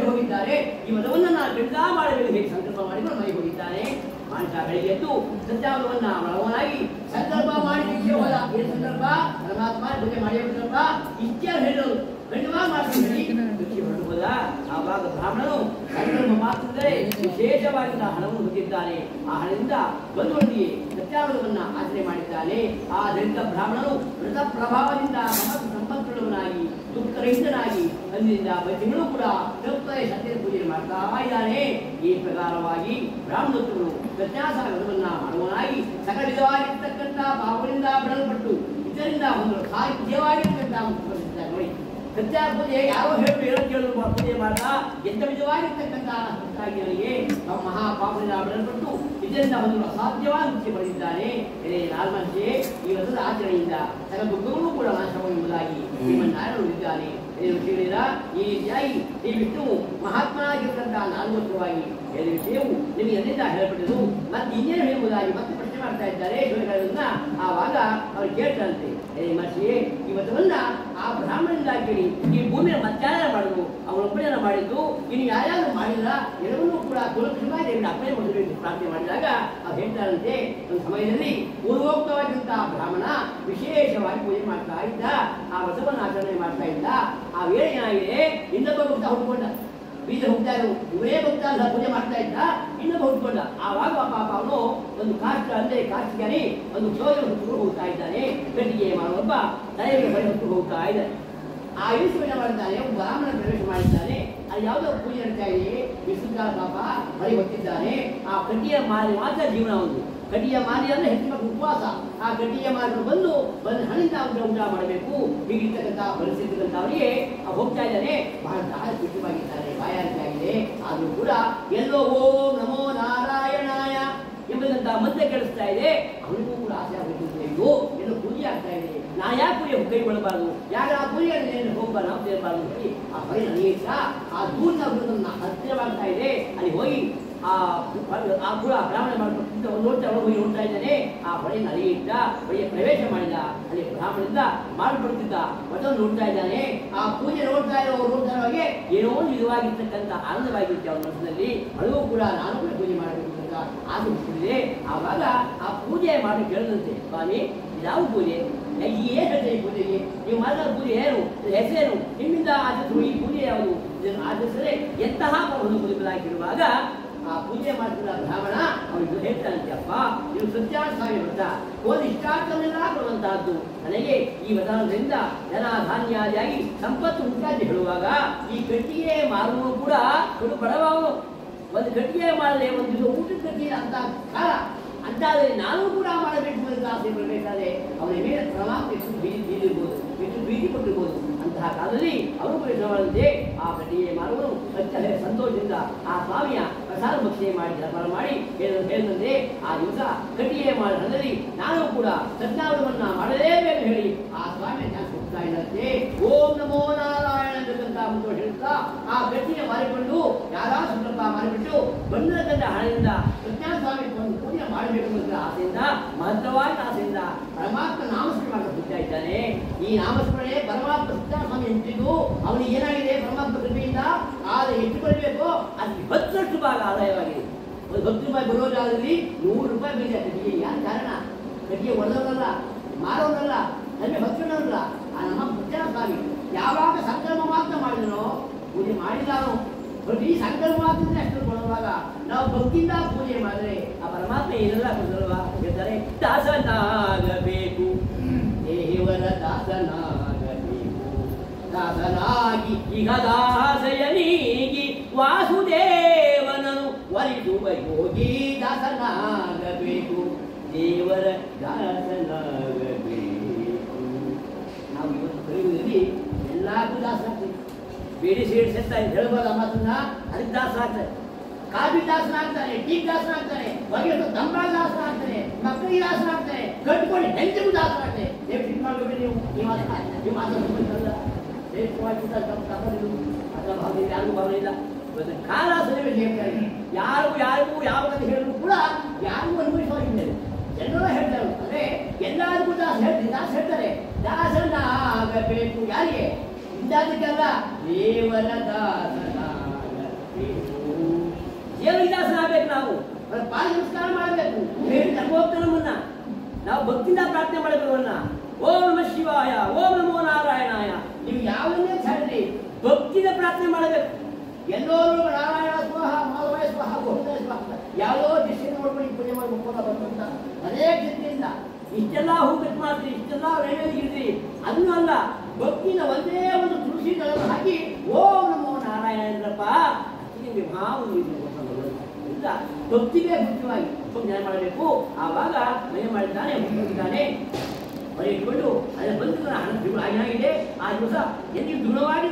ಹೋಗಿದ್ದಾರೆ. ಈ ಮತವನ್ನು ನಾನು ಕೆಂಡ ಮಾಡಬೇಕು ಹೇಗೆ ಸಂಕಲ್ಪ ಮಾಡಿಕೊಂಡು ಮನೆಗೆ ಹೋಗಿದ್ದಾನೆ. ಮಾಂಸ ಬೆಳಿಗ್ಗೆ ಎದ್ದು ಸತ್ಯಾವರವನ್ನ ಮಳವನಾಗಿ ಸಂಕಲ್ಪ ಮಾಡಿ ಹೋದ. ಈ ಸಂದರ್ಭ ಪರಮಾತ್ಮ ಪೂಜೆ ಮಾಡಿ ಇಚ್ಛೆ ಹೇಳೋದು ಗಂಡವಾಗಿ ಮಾಡಿ ಹೊರಟು ಹೋದ. ಆವಾಗ ಬ್ರಾಹ್ಮಣನು ಸಂಕಲ್ಪ ಮಾತ್ರದರೆ ವಿಶೇಷವಾಗಿದ್ದ ಹಣವನ್ನು ಹೊಂದಿದ್ದಾನೆ. ಆ ಹಣದಿಂದ ಬಂಧುವೊಂದಿಗೆ ಸತ್ಯಾವರವನ್ನ ಆಚರಣೆ ಮಾಡಿದ್ದಾನೆ. ಆ ದಲಿತ ಬ್ರಾಹ್ಮಣನು ಮೃತ ಪ್ರಭಾವದಿಂದ ಸಂಪತ್ತುಳ್ಳವನಾಗಿ ಮುಕ್ತನಾಗಿ ದುಃಖರಹಿತನಾಗಿ ಅಂದಿನಿಂದ ತಿಂಗಳು ಕೂಡ ತಪ್ಪದೆ ಸತ್ಯದ ಪೂಜೆ ಮಾಡ್ತಾ ಇದ್ದಾನೆ. ಈ ಪ್ರಕಾರವಾಗಿ ಬ್ರಾಹ್ಮಣೋತ್ತಮನು ಪ್ರಜ್ಞಾಸಾಗರವನ್ನ ಮಾಡುವನಾಗಿ ಸಕಲ ವಿಧವಾಗಿರ್ತಕ್ಕಂಥ ಪಾಪಗಳಿಂದ ಬಿಡಲ್ಪಟ್ಟು ಇದರಿಂದ ಒಂದು ಸಾಧ್ಯವಾಗಿರ್ತಕ್ಕಂಥ ಮುಕ್ತಿದ್ದಾರೆ. ನೋಡಿ, ಸತ್ಯ ಪೂಜೆ ಯಾರೋ ಹೇಳೋದು ಪೂಜೆ ಮಾಡ್ತಾ ಎಂಥ ವಿಧವಾಗಿರ್ತಕ್ಕಂಥ ನನಗೆ ಮಹಾಪಾಪದಿಂದ ಬಿಡಲ್ಪಟ್ಟು ಇದರಿಂದ ಒಂದು ಅಸಾಧ್ಯವಾದ ಮುಕ್ತಿ ಪಡೆದಿದ್ದಾನೆ. ನಾಲ್ಮಂತೆ ಈ ವ್ರತದ ಆಚರಣೆಯಿಂದ ಸಕಲ ದುಃಖಗಳು ಕೂಡ ನಾಶವೆಂಬುದಾಗಿ ಶ್ರೀಮನ್ನಾರಾಯಣನು ಈ ರೀತಿಯಾಗಿ ಈ ವಿಷ್ಣುವು ಮಹಾತ್ಮನಾಗಿರ್ತಕ್ಕಂತಹ ನಾಲ್ವತ್ರವಾಗಿ ಹೇಳಿದ ವಿಷಯವು ನಿಮಗೆ ಎಲ್ಲಿಂದ ಹೇಳಲ್ಪಟ್ಟದು ಮತ್ತೆ ಇನ್ನೇನು ಹೇಳುವುದಾಗಿ ಮತ್ತೆ ಪ್ರಶ್ನೆ ಮಾಡ್ತಾ ಇದ್ದಾರೆ. ಆವಾಗ ಅವ್ರು ಕೇಳ್ತಾರಂತೆ, ಮಹರ್ಷಿಯೇ ಈ ವ್ರತವನ್ನ ಆ ಬ್ರಾಹ್ಮಣನಿಂದ ಕೇಳಿ ಈ ಭೂಮಿಯ ಮಧ್ಯಾಹ್ನ ಮಾಡುದು ಅವನೊಬ್ಬನೇನ ಮಾಡಿದ್ದು, ಇನ್ನು ಯಾರ್ಯಾರು ಮಾಡಿಲ್ಲ ಎಲ್ಲವನ್ನೂ ಕೂಡ ಸುಲಭವಾಗಿ ಅಪ್ಪಣೆ ಮಾಡಬೇಕು ಪ್ರಾರ್ಥನೆ ಮಾಡಿದಾಗ ಅವ್ರು ಹೇಳ್ತಾರಂತೆ, ಒಂದು ಸಮಯದಲ್ಲಿ ಪೂರ್ವೋಕ್ತವಾಗಿರುವಂತಹ ಬ್ರಾಹ್ಮಣ ವಿಶೇಷವಾಗಿ ಪೂಜೆ ಮಾಡ್ತಾ ಇದ್ದ, ಆ ವ್ರತವನ್ನು ಆಚರಣೆ ಮಾಡ್ತಾ ಇದ್ದ. ಆ ವೇಳೆ ಏನಾಗಿದೆ, ಇನ್ನೊಬ್ಬ ಭಕ್ತ ಹುಡ್ಕೊಂಡ, ಬೀಜ ಹೋಗ್ತಾ ಇದ್ರು, ಇವರೇ ಭಕ್ತ ಅಲ್ಲ ಪೂಜೆ ಮಾಡ್ತಾ ಇದ್ದ, ಇನ್ನೊಬ್ಬ ಹುಡ್ಕೊಂಡ. ಆವಾಗ ಪಾಪ ಅವನು ಒಂದು ಕಾಷ್ಟ ಅಂದ್ರೆ ಕಾಸ್ಟಿಗಾರಿ ಒಂದು ಕ್ಷೋಭೆ ಹೊತ್ತು ಹೋಗ್ತಾ ಇದ್ದಾನೆ. ಕಟ್ಟಿಗೆ ಮಾಡುವೊಬ್ಬ ತಲೆಗೆ ಬಳಿ ಹೊತ್ತು ಹೋಗ್ತಾ ಇದ್ದಾನೆ. ಆ ಇಳಿಸುವಿನ ಮಾಡಿದ್ದಾನೆ, ಒಬ್ಬ ಬ್ರಾಹ್ಮಣ ಪ್ರವೇಶ ಮಾಡಿದ್ದಾನೆ. ಅದು ಯಾವುದೋ ಪೂಜೆ ನಡ್ತಾ ಇದೆ, ವಿಶುದ್ಧ ಪಾಪ ಬಳಿ ಹೊತ್ತಿದ್ದಾನೆ. ಆ ಕಟ್ಟಿಯ ಮಾರಿ ಮಾತ್ರ ಜೀವನ ಒಂದು ಕಟ್ಟಿಯ ಮಾರಿ ಅಂದ್ರೆ ಹೆಚ್ಚಿನ ಉಪವಾಸ. ಆ ಕಟ್ಟಿಯ ಮಾರಿ ಬಂದು ಹಣಿಂದ ಊಟ ಮಾಡಬೇಕು. ಹೀಗಿರ್ತಕ್ಕಂಥ ಪರಿಸ್ಥಿತಿ ಅವರಿಗೆ ಹೋಗ್ತಾ ಇದ್ದಾನೆ. ಬಹಳ ದಾರಿವಾಗಿದ್ದಾರೆ, ಬಾಯಾರಿಕೆ ಆಗಿದೆ. ಆದರೂ ಕೂಡ ಎಲ್ಲೋ ಓಂ ನಮೋ ನಾರಾಯಣಾಯ ಎಂಬುದಂತಹ ಮಂತ್ರ ಕೇಳಿಸ್ತಾ ಇದೆ. ಅವನಿಗೂ ಕೂಡ ಆಸೆ ಆಗಬೇಕು, ಎಲ್ಲೋ ಪೂಜೆ ಆಗ್ತಾ ಇದೆ, ನಾ ಯಾಕೆ ಪೂಜೆ ಕೈಗೊಳ್ಳಬಾರದು, ಯಾಕೆ ಆ ಪೂಜೆಯನ್ನು ಹೋಗ್ಬಾರ ನಾವು ಸೇರಬಾರದು ಹೇಳಿ ಆ ಬೈ ನಡೆಯುತ್ತ ಆ ದೂರಿನ ವೃತ್ತವನ್ನು ಹತ್ತಿರವಾಗ್ತಾ ಇದೆ. ಅಲ್ಲಿ ಹೋಗಿ ಆ ಕೂಡ ಬ್ರಾಹ್ಮಣ ಮಾಡ್ಕೊಂಡು ನೋಡ್ತಾ ಹೋಗಿ ನೋಡ್ತಾ ಇದ್ದಾನೆ. ಆ ಹೊಳೆಯನ್ನು ಅಲಿಯಿಟ್ಟ, ಹೊಳೆಯ ಪ್ರವೇಶ ಮಾಡಿದ. ಅಲ್ಲಿ ಬ್ರಾಹ್ಮಣದಿಂದ ಮಾಡಲ್ಪಡುತ್ತಿದ್ದ ಮಠವನ್ನು ನೋಡ್ತಾ ಇದ್ದಾನೆ. ಆ ಪೂಜೆ ನೋಡ್ತಾ ಹಾಗೆ ಏನೋ ನಿಜವಾಗಿರ್ತಕ್ಕಂಥ ಆನಂದವಾಗಿರುತ್ತೆ ಅವನ ಮನಸ್ಸಿನಲ್ಲಿ. ಅಳವು ಕೂಡ ನಾನು ಕೂಡ ಪೂಜೆ ಮಾಡಬೇಕು ಅಂತ ಆಸೆ ಹುಟ್ಟಿದೆ. ಆವಾಗ ಆ ಪೂಜೆ ಮಾಡಿ ಕೇಳಿದಂತೆ, ಸ್ವಾಮಿ ಯಾವ ಪೂಜೆ, ಏನು ಹೇಳ್ತಾರೆ ಈ ಪೂಜೆಗೆ, ನೀವು ಮಾಡಿದ ಪೂಜೆ ಏನು, ಹೆಸರೇನು, ನಿಮ್ಮಿಂದ ಆಚರಿಸುವ ಈ ಪೂಜೆ ಯಾವುದು, ಇದನ್ನು ಆಚರಿಸಿದರೆ ಎಂತಹ ಒಂದು ಬದುಕಲಾಗಿರುವಾಗ ಆ ಪೂಜೆ ಮಾಡ್ತಿದ್ದ ಬ್ರಾಹ್ಮಣ ಅವನಿಗೆ ಹೇಳ್ತಾನಂತೆ, ಅಪ್ಪ ನೀವು ಸತ್ಯಾಸ್ವಾಮಿ ವ್ರತ ಒಂದು ಇಷ್ಟಾರ್ಥವೆಲ್ಲ ಕೊಡುವಂತಹದ್ದು. ನನಗೆ ಈ ವ್ರತದಿಂದ ಜನ ಧಾನ್ಯಾದಿಯಾಗಿ ಸಂಪತ್ತು ಉಂಟಾಗಿ ಹೇಳುವಾಗ ಈ ಕಟ್ಟಿಗೆ ಮಾರುವ ಕೂಡ ಒಂದು ಬಡವನು ಒಂದು ಕಟ್ಟಿಗೆ ಮಾಡದೆ ಒಂದು ಊಟದ ಕಟ್ಟಿಗೆ ಅಂತ ಕಾಲ ಅಂತಾದರೆ ನಾನು ಕೂಡ ಮಾಡಬೇಕು ಅಂತ ಆಸೆ ಬರಬೇಕಾದ್ರೆ ಅವನ ಮೇಲೆ ಪ್ರಮಾಣ ಎಷ್ಟು ಬೀದಿರ್ಬೋದು, ಎಷ್ಟು ಭೀತಿ ಕೊಟ್ಟಿರ್ಬೋದು. ಅಂತಹ ಕಾಲದಲ್ಲಿ ಅವರು ಪ್ರಯತ್ನ ಮಾಡದಂತೆ ಆ ಕಟ್ಟಿಗೆ ಮಾರುವನು ಅತ್ಯಂತ ಸಂತೋಷದಿಂದ ಆ ಸ್ವಾಮಿಯ ಪ್ರಸಾದ ಭಕ್ಷಣೆ ಮಾಡಿ ಜಲಪಾನ ಮಾಡಿ ಹೇಳಿದಂತೆ ಆ ದಿವಸ ಕಟ್ಟಿಗೆ ಮಾಡಿದಲ್ಲಿ ನಾನು ಕೂಡ ಸತ್ಯಾವರವನ್ನ ಮಾಡಲೇಬೇಕು ಹೇಳಿ ಆ ಸ್ವಾಮಿಯ ಜ್ಞಾನ ಹೋಗ್ತಾ ಇದ್ದಂತೆ. ಓಂ ನಮೋ ನಾರಾಯಣ ಅಂತಕ್ಕಂಥ ಮುಂದೆ ಹೇಳ್ತಾ ಆ ಕಟ್ಟಿಗೆ ಮಾರಿಕೊಂಡು ಯಾರಾದ್ರೂ ಸಂಕಲ್ಪ ಮಾಡಿಬಿಟ್ಟು ಬಂದಕ್ಕಂಥ ಹಣದಿಂದ ಸತ್ಯಾನ ಸ್ವಾಮಿ ಒಂದು ಪೂಜೆ ಮಾಡಬೇಕು ಅಂತ ಆಸೆಯಿಂದ, ಮಹತ್ತರವಾದ ಆಸೆಯಿಂದ ಪರಮಾತ್ಮ ನಾಮಸ್ಮರಣೆ ಮಾಡಲು ಹೋಗ್ತಾ ಇದ್ದಾನೆ. ಈ ನಾಮಸ್ಮರಣೆ ಪರಮಾತ್ಮ ಸತ್ಯಾನ ಸ್ವಾಮಿ ಎಂಟಿದ್ದು ಅವನಿಗೆ ಏನಾಗಿದೆ ಪರಮಾತ್ಮ ಕೃಪೆಯಿಂದ ಆದರೆ ಎಷ್ಟು ಬರಬೇಕು ಅದಕ್ಕೆ 10 ಭಾಗ ಆದಾಯವಾಗಿದೆ. ಒಂದು 10 ರೂಪಾಯಿ ಬರೋ ಜಾಗದಲ್ಲಿ 100 ರೂಪಾಯಿ ಬೆಲೆ ಕಟ್ಟಿಗೆ. ಯಾರು ಕಾರಣ? ಕಟ್ಟಿಗೆ ಒಡೆದವರಲ್ಲ, ಮಾರೋನಲ್ಲ, ನಮಗೆ ಹೊತ್ತನವರಲ್ಲ, ಆ ನಮ್ಮ ಸತ್ಯಾನ ಸ್ವಾಮಿ ಯಾವಾಗ ಸಂಕಲ್ಪ ಮಾತ್ರ ಮಾಡಿದನೋ ಪೂಜೆ ಮಾಡಿದಾನೋ ಈ ಸಂಕಲ್ಪ ಮಾತ್ರ ಅಷ್ಟು ಕೊಡುವಾಗ ನಾವು ಭಕ್ತಿಯಿಂದ ಪೂಜೆ ಮಾಡಿದ್ರೆ ಆ ಪರಮಾತ್ಮ ಏನೆಲ್ಲ ಕೊಡಲ್ವಾ ಹೇಳ್ತಾರೆ. ದಾಸನಾಗಬೇಕು, ದೇವರ ದಾಸನಾಗಬೇಕು, ದಾಸನಾಗಿ ಈಗ ದಾಸಯನಿಗಿ ವಾಸುದೇವನನು ಒಲಿಸುವ ಯೋಗಿ. ದಾಸನಾಗಬೇಕು, ದೇವರ ದಾಸನಾಗಬೇಕು. ನಾವು ಇವತ್ತು ಕಲಿಯುವುದರಲ್ಲಿ ಎಲ್ಲಾರ್ಗೂ ದಾಸನಾಗ್ತೀವಿ. ಬೇಡಿ ಸೇರಿ ಸೆತ್ತ ಹೇಳ್ಬೋದು ಮಾತನ್ನ, ಅದಕ್ಕೆ ದಾಸನಾಗ್ತಾರೆ. ಕಾಫಿ ದಾಸನಾಗ್ತಾನೆ, ಟೀ ದಾಸನಾಗ್ತಾನೆ, ಹೊರಗೆ ತಂಬಾಳ ದಾಸನಾಗ್ತಾನೆ, ಮಕ್ಕಳಿಗೆ ದಾಸನಾಗ್ತಾನೆ, ಕಟ್ಕೊಂಡು ಹೆಂಚಿಗೂ ದಾಸನಾಗ್ತಾನೆ. ಫಿಟ್ ಮಾಡಬೇಡಿ ನೀವು ಯಾರಿಗೂ ಭಾವನೆ ಇಲ್ಲ. ಇವತ್ತು ಕಾಲ ಸನ್ನಿವೇಶ ಯಾರಿಗೂ ಯಾವ ಕಥೆ ಹೇಳಿದ್ರು ಕೂಡ ಯಾರಿಗೂ ಅನುಭವಿಸುವಾಗಿದ್ದಾರೆ. ಎಲ್ಲರೂ ಹೇಳ್ತಾರೆ ಅಂದ್ರೆ ಎಲ್ಲರಿಗೂ ದಾಸ ಹೇಳ್ತಾರೆ. ದಾಸನಾಗಬೇಕು ಯಾರಿಗೆ? ಇಂದಾದಕ್ಕೆಲ್ಲ ದೇವರ ದಾಸನಾಗಬೇಕು. ದೇವರಿಗೆ ದಾಸನಾಗಬೇಕು. ನಾವು ಪಾದ ನಮಸ್ಕಾರ ಮಾಡಬೇಕು. ಹೋಗ್ತಾನೆ ನಮ್ಮನ್ನ ನಾವು ಭಕ್ತಿಯಿಂದ ಪ್ರಾರ್ಥನೆ ಮಾಡಬೇಕವನ್ನ. ಓಂ ನಮ ಶಿವಾಯ, ಓಂ ನಮೋ ನಾರಾಯಣಾಯ, ನೀವು ಯಾವನ್ನೇ ಹೇಳಿದ್ರಿ ಭಕ್ತಿಯಿಂದ ಪ್ರಾರ್ಥನೆ ಮಾಡಬೇಕು. ಎಲ್ಲೋ ನಾರಾಯಣ ಸ್ವಾಹ, ಮಾಧವಾಯ ಸ್ವಾಹ, ಗೋವಿಂದ ಸ್ವಾಹ, ಯಾವುದೋ ದೃಷ್ಟಿಯಿಂದ ನೋಡ್ಕೊಂಡು ಪೂಜೆ ಮಾಡಬೇಕು ಅಂತ ಅನೇಕ ರೀತಿಯಿಂದ ಇಷ್ಟೆಲ್ಲ ಹೂ ಕಟ್ ಮಾಡ್ತೀರಿ, ಇಷ್ಟೆಲ್ಲ ನೈವೇದ್ಯ ಇಡ್ತೀರಿ. ಅದನ್ನು ಅಲ್ಲ, ಭಕ್ತಿನ ಒಂದೇ ಒಂದು ತುಳಸಿ ದಳವನ್ನು ಹಾಕಿ ಓಂ ನಮೋ ನಾರಾಯಣ ಎಂದ್ರಪ್ಪ ನಿಮಗೆ ಇಲ್ಲ ಭಕ್ತಿಗೆ ಮುಖ್ಯವಾಗಿ ಜ್ಞಾನ ಮಾಡಬೇಕು. ಆವಾಗ ಮನೆ ಮಾಡಿದ್ದಾನೆ ಮುಗಿದ್ದಾನೆ ಮನೆ ಇಟ್ಕೊಂಡು ಅದರ ಬಂಧುಗಳ ಹಣ ಹಾಗೆ ಆ ದಿವಸ ಎಲ್ಲಿ ದೃಢವಾಗಿ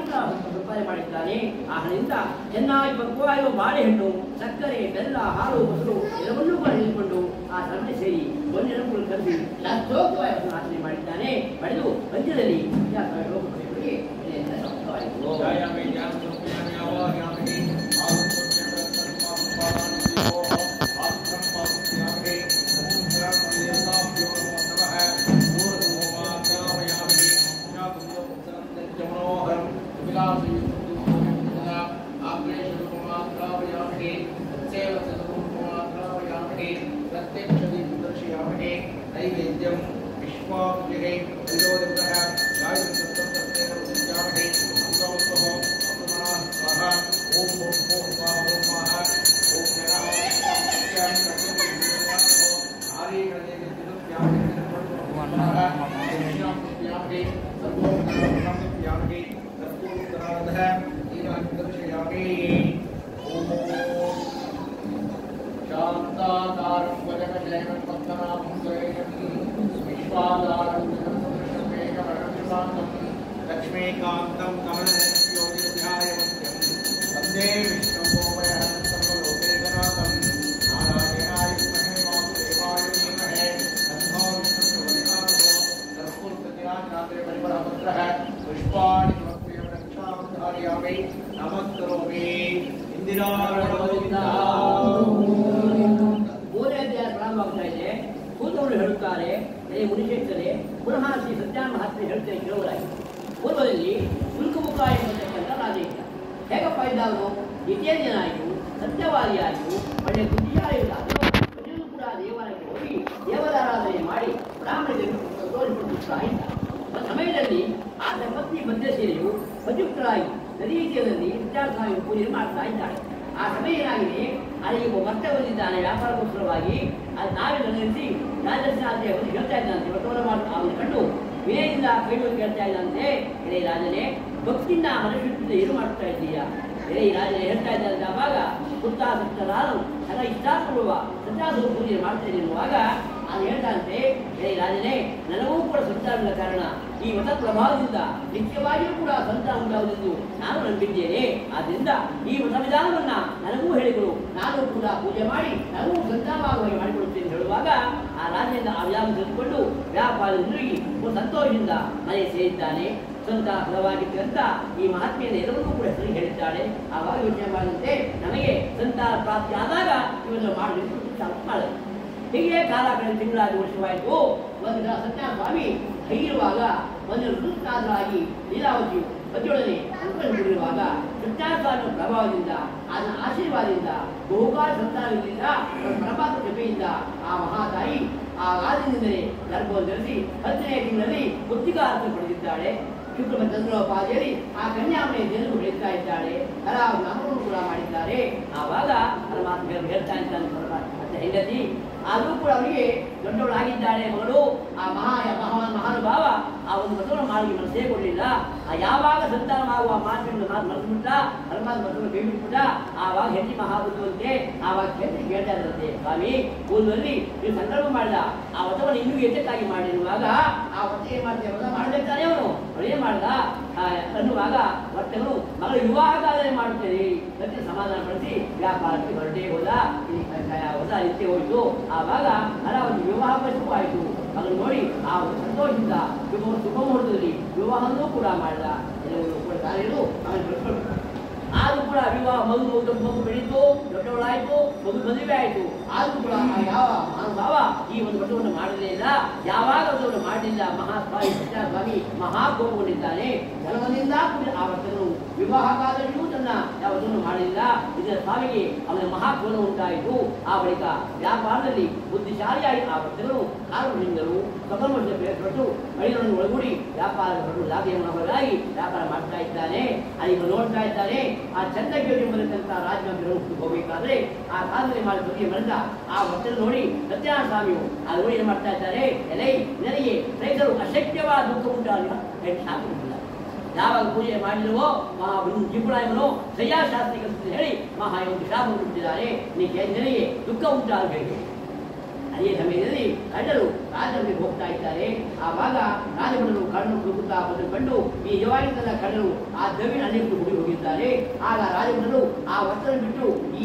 ಸಂಪಾದನೆ ಮಾಡಿದ್ದಾನೆ. ಆ ಹಣದಿಂದ ಚೆನ್ನಾಗಿ ಪಕ್ವವಾಗಿರುವ ಬಾಳೆಹಣ್ಣು, ಸಕ್ಕರೆ, ಬೆಲ್ಲ, ಹಾಲು, ಮೊಸರು ಎಲ್ಲವನ್ನೂ ಕೂಡ ನಿಂತ್ಕೊಂಡು ಆ ಸರಣೆ ಸೇರಿ ಒಂದೆರಡು ಕರೆಸಿ ಶಾಸ್ತ್ರೋಕ್ತವಾಗಿ ಆಚರಣೆ ಮಾಡಿದ್ದಾನೆ. ಪಡೆದು ಅಂತ್ಯದಲ್ಲಿ नैवेद्यं विश्वामुखे विलोदकः गायत्रत्वत्तेनोद्यामहे अमृतोत्सवो अमृतमः स्वाहा ओम ओम स्वाहा ओम स्वाहा ओम नमः सत्यं सत्यं आरे गणे विद्युत्यामहे नमः ओम सर्वोत्तरामहे सर्वोत्तराधः ईवान्तर्षयामि ओम शान्ताकारं वजनजयनं पद्मनाभं जयन्ती विश्वाधारं जगत्सदृशमेकवर्णशान्तं लक्ष्मीकान्तं कमलनयनयोगिध्यायवन्त्यं वन्दे विष्णुगोपयहं सर्वलोकैकनाथं नारायणाय विद्महे वासुदेवाय धीमहि तन्नो विष्णुः सर्वपुत्रज्ञानाग्रे परिमलपत्रः पुष्पाणि समर्पयामि रक्षां धारयामि नमस्करोमि ಮೂರನೇ ಅಧ್ಯಾಯ ಪ್ರಾರಂಭವಾಗ್ತಾ ಇದೆ. ಕೂತವರು ಹೇಳುತ್ತಾರೆ, ಮುನಿಶೇಷರೇ ಪುನಃ ಶ್ರೀ ಸತ್ಯಾನ ಮಹಾತ್ಮೆ ಹೇಳ್ತೇನೆ ಕೇಳುವುದಾಗಿ. ಪೂರ್ವದಲ್ಲಿ ಶುಲ್ಕಮುಖ ಎಂಬತಕ್ಕಂಥ ರಾಜ ಇದ್ದ. ಹೇಗಪ್ಪ ಇದ್ದವನು? ಜಿತೇಂದ್ರನಾಯಿತು, ಸತ್ಯವಾದಿಯಾಯಿತು, ಒಳ್ಳೆ ಬುದ್ಧಿಶಾಲಿಯಾದ ಕೂಡ ದೇವಾಲಯಕ್ಕೆ ಹೋಗಿ ದೇವರಾರಾಧನೆ ಮಾಡಿ ಬ್ರಾಹ್ಮಣರಿಗೆ ತೋರಿಸಿಕೊಡುತ್ತಾ ಇದ್ದ. ಆ ಸಮಯದಲ್ಲಿ ಆತ ಪತ್ನಿ ಭದ್ರಸೇನೆಯು ಸಂಯುಕ್ತರಾಗಿ ನದಿ ತೀರದಲ್ಲಿ ಸತ್ಯಾಸ್ವಾಮಿ ಪೂಜೆ ಮಾಡ್ತಾ ಇದ್ದಾಳೆ. ಆ ಸಮಯ ಏನಾಗಿದೆ, ಅಲ್ಲಿ ಒಬ್ಬ ಭಕ್ತ ಬಂದಿದ್ದಾನೆ ವ್ಯಾಪಾರಗೋಸ್ಕರವಾಗಿ. ಅದು ನಾವೇ ನಡೆಸಿ ರಾಜಸ್ಥಾನತೆ ಒಂದು ಹೇಳ್ತಾ ಇದ್ದಂತೆ, ವ್ರತವನ್ನು ಮಾಡಿ ಅವನು ಕಂಡು ವಿನಯದಿಂದ ಕೈಗಳು ಕೇಳ್ತಾ ಇದ್ದಂತೆ, ಎಲೆ ರಾಜನೇ ಭಕ್ತಿಯಿಂದ ಮನಶುದ್ಧಿಯಿಂದ ಏನು ಮಾಡ್ತಾ ಇದ್ದೀಯಾ? ಎಲೆ ರಾಜನೇ ಹೇಳ್ತಾ ಇದ್ದಂತೆ. ಆವಾಗ ಸುತ್ತಾಸಕ್ತರಾನು ತನ್ನ ಇಷ್ಟಾಪೂರ್ವ ಸತ್ಯಾಸುರ ಪೂಜೆ ಮಾಡ್ತಾ ಇರುವಾಗ ಅದು ಹೇಳ್ತಾಂತೆ, ಎಲೆ ರಾಜನೇ ನನಗೂ ಕೂಡ ಸಂತಾನದ ಕಾರಣ ಈ ಮತ ಪ್ರಭಾವದಿಂದ ನಿತ್ಯವಾಗಿಯೂ ಕೂಡ ಸಂತಾನ ಉಂಟಾಗುವುದೆಂದು ನಾನು ನಂಬಿದ್ದೇನೆ. ಆದ್ದರಿಂದ ಈ ಮತ ವಿಧಾನವನ್ನ ನನಗೂ ಹೇಳಿಕೊಡು, ನಾನು ಕೂಡ ಪೂಜೆ ಮಾಡಿ ನನಗೂ ಸಂತಾನವಾಗುವಾಗಿ ಮಾಡಿಕೊಡುತ್ತೇನೆ ಹೇಳುವಾಗ ಆ ರಾಜನಿಂದ ಆ ವಿಧಾನ ತಿಳಿದುಕೊಂಡು ವ್ಯಾಪಾರ ತಿರುಗಿ ಸಂತೋಷದಿಂದ ಮನೆ ಸೇರಿದ್ದಾನೆ. ಸ್ವಂತ ಫಲವಾಗಿತ್ತು ಅಂತ ಈ ಮಹಾತ್ಮೆಯನ್ನು ಎಲ್ಲವನ್ನೂ ಕೂಡ ಸರಿ ಹೇಳಿದ್ದಾಳೆ. ಆವಾಗ ಯೋಚನೆ ಮಾಡಿದಂತೆ ನಮಗೆ ಸಂತಾನ ಪ್ರಾಪ್ತಿ ಆದಾಗ ಇವನ್ನು ಮಾಡಲಿಕ್ಕೆ ಮಾಡಲು ಹೀಗೆ ಕಾಲ ಕಳೆದ ತಿಂಗಳಾಗಿ ವರ್ಷವಾಯಿತು. ಒಂದು ಸತ್ಯನಾರಾಯಣ ಸ್ವಾಮಿ ಹೀಗಿರುವಾಗ ಒಂದು ಋತುಕಾಲರಾಗಿ ಲೀಲಾವತಿಯು ಪತಿಯೊಡನೆ ಅನುಕೂಲಗೊಂಡಿರುವಾಗ ಸತ್ಯನಾರಾಯಣ ಸ್ವಾಮಿಯ ಪ್ರಭಾವದಿಂದ ಅದನ್ನ ಆಶೀರ್ವಾದದಿಂದ ಬಹುಕಾಲ ಸಂತಾನದಿಂದ ಪರಮಾತ್ಮ ಕೃಪೆಯಿಂದ ಆ ಮಹಾತಾಯಿ ಆ ರಾಜನಿಂದಲೇ ಗರ್ಭವನ್ನು ಧರಿಸಿ 10ನೇ ತಿಂಗಳಲ್ಲಿ ಬುದ್ಧಿಗಾರ್ಥ ಪಡೆದಿದ್ದಾಳೆ. ಶುಕ್ರ ಚಂದ್ರೋಪಾದಿಯಲ್ಲಿ ಆ ಕನ್ಯಾಮಣಿ ಜನರು ಬೆಳೀತಾ ಇದ್ದಾಳೆ. ಹಲವು ನಾಮಗಳನ್ನು ಕೂಡ ಮಾಡಿದ್ದಾರೆ. ಆವಾಗ ಪರಮಾತ್ಮ ಹೇಳ್ತಾ ಇದ್ದಾನೆ ಹೆಂಡತಿ ಆದರೂ ಕೂಡ ಅವರಿಗೆ ದೊಡ್ಡವಳಾಗಿದ್ದಾಳೆ ಮಗಳು. ಆ ಮಹಾನುಭಾವ ಆ ಒಂದು ಮತವನ್ನು ಮಾಡಿ ಮನಸ್ಸೇ ಕೊಡಲಿಲ್ಲ. ಆ ಯಾವಾಗ ಸಂತಾನವಾಗುವ ಮಾತನ್ನು ಮರೆತುಬಿಟ್ಟ, ಪರಮಾತ್ಮ ಮತವನ್ನು ಕೈಬಿಟ್ಬಿಟ್ಟ. ಆವಾಗ ಹೆಂಡತಿ ಮಹಾಬುದ್ಧಿವಂತೆ. ಆವಾಗ ಹೆಂಡತಿ ಕೇಳ್ತಾ ಇದ್ದಂತೆ, ಸ್ವಾಮಿ ಪೂರ್ವದಲ್ಲಿ ನೀವು ಸಂಕಲ್ಪ ಮಾಡಿದ ಆ ಮತವನ್ನು ಇನ್ನೂ ಹೆಚ್ಚಕ್ಕಾಗಿ ಮಾಡಿರುವಾಗ ಆ ಮತ ಏನ್ ಮಾಡ್ತೇವೆ ಮತ ಮಾಡಬೇಕಾದ್ರೆ ಅವನು ಏನ್ ಮಾಡ್ದ ಅನ್ನುವಾಗ ವರ್ತಕನು ಮಗಳ ವಿವಾಹಕಾಲದಲ್ಲಿ ಮಾಡುತ್ತೇನೆ ಮತ್ತೆ ಸಮಾಧಾನ ಪಡಿಸಿ ವ್ಯಾಪಾರಕ್ಕೆ ಹೊರಟೇ ಹೋದ. ಹೊಸ ನಿತ್ಯ ಹೋಯಿತು. ಆವಾಗ ಒಂದು ವಿವಾಹ ಶುಭ ಆಯಿತು. ಅದನ್ನು ನೋಡಿ ಆ ಒಂದು ಸಂತೋಷದಿಂದ ಶುಭ ಮುಹೂರ್ತದಲ್ಲಿ ವಿವಾಹವನ್ನೂ ಕೂಡ ಮಾಡಿದ. ಎಲ್ಲವನ್ನೂ ಕೂಡ ಕಾರ್ಯಗಳು ಅವನು ಆದರೂ ಕೂಡ ವಿವಾಹ ಮಗು ಬೆಳೀತು, ದೊಡ್ಡವಳಾಯಿತು, ಮಗು ಮದುವೆ ಆಯಿತು. ಆದರೂ ಕೂಡ ಯಾವ ಮಹಾನುಭಾವ ಈ ಒಂದು ವ್ರತವನ್ನು ಮಾಡಲೇ ಇಲ್ಲ. ಯಾವಾಗ ವ್ರತವನ್ನು ಮಾಡಲಿಲ್ಲ ಮಹಾಸ್ವಾಮಿ ಸತ್ಯಸ್ವಾಮಿ ಮಹಾಕೋಪಗೊಂಡಿದ್ದಾನೆ. ಜನವನಿಂದ ಕೂಡ ಆ ವ್ರತವನ್ನು ವಿವಾಹ ಕಾಲದಲ್ಲಿಯೂ ತನ್ನ ಯಾವ ವ್ರತವನ್ನು ಮಾಡಲಿಲ್ಲ. ಇದರ ಸ್ವಾಮಿಗೆ ಅವನ ಮಹಾಕೋನ ಉಂಟಾಯಿತು. ಆ ಬಳಿಕ ವ್ಯಾಪಾರದಲ್ಲಿ ಬುದ್ಧಿಶಾಲಿಯಾಗಿ ಆ ವ್ರತಗಳು ಕಾರಣದಿಂದಲೂ ಸ್ವತಂತ್ರ ಮಹಿಳೆಯನ್ನು ಒಳಗೂಡಿ ವ್ಯಾಪಾರ ಲಾಭವಾಗಿ ವ್ಯಾಪಾರ ಮಾಡ್ತಾ ಇದ್ದಾನೆ. ಅಲ್ಲಿ ನೋಡ್ತಾ ಇದ್ದಾನೆ. ಆ ಚಂದಗಿರಿ ಎಂಬತಕ್ಕಂಥ ರಾಜಮಂದಿರ ಹೋಗಬೇಕಾದ್ರೆ ಆ ಕಾಲದಲ್ಲಿ ಮಾಡಿ ಬದಿಯ ಮರದ ಆ ವಚನ ನೋಡಿ ಸತ್ಯನಾರಾಯಣ ಸ್ವಾಮಿಯು ಆ ನೋಡಿ ಏನ್ ಮಾಡ್ತಾ ಇದ್ದಾರೆ, ಎಲೈ ನನಗೆ ರೈತರು ಅಶಕ್ಯವಾದ ದುಃಖ ಉಂಟಾಗ ಶಾಪ ಕೊಟ್ಟಿಲ್ಲ. ಯಾವಾಗ ಪೂಜೆ ಮಾಡಿರುವೋ ಜಿಪುಣಾಯಮನು ಸಯ್ಯಾಶಾಸ್ತ್ರಿ ಅಂತ ಹೇಳಿ ಒಂದು ಶಾಪ ಕೊಟ್ಟಿದ್ದಾರೆ. ನಿನಗೆ ದುಃಖ ಉಂಟಾಗಬೇಕು. ಅದೇ ಸಮಯದಲ್ಲಿ ಕಳ್ಳರು ರಾಜಮನೆಗೆ ಹೋಗ್ತಾ ಇದ್ದಾರೆ. ಆವಾಗ ರಾಜಮನರು ಕಣ್ಣು ಹುಡುಕುತ್ತಾ ಕಂಡು ಈ ನಿಜವಾಗಿದ್ದಲ್ಲ ಕಳ್ಳರು ಆ ದವಿನ ಅನೇಕ ಹುಡಿ ಹೋಗಿದ್ದಾರೆ. ಆಗ ರಾಜಮನರು ಆ ವಸ್ತ್ರ ಬಿಟ್ಟು ಈ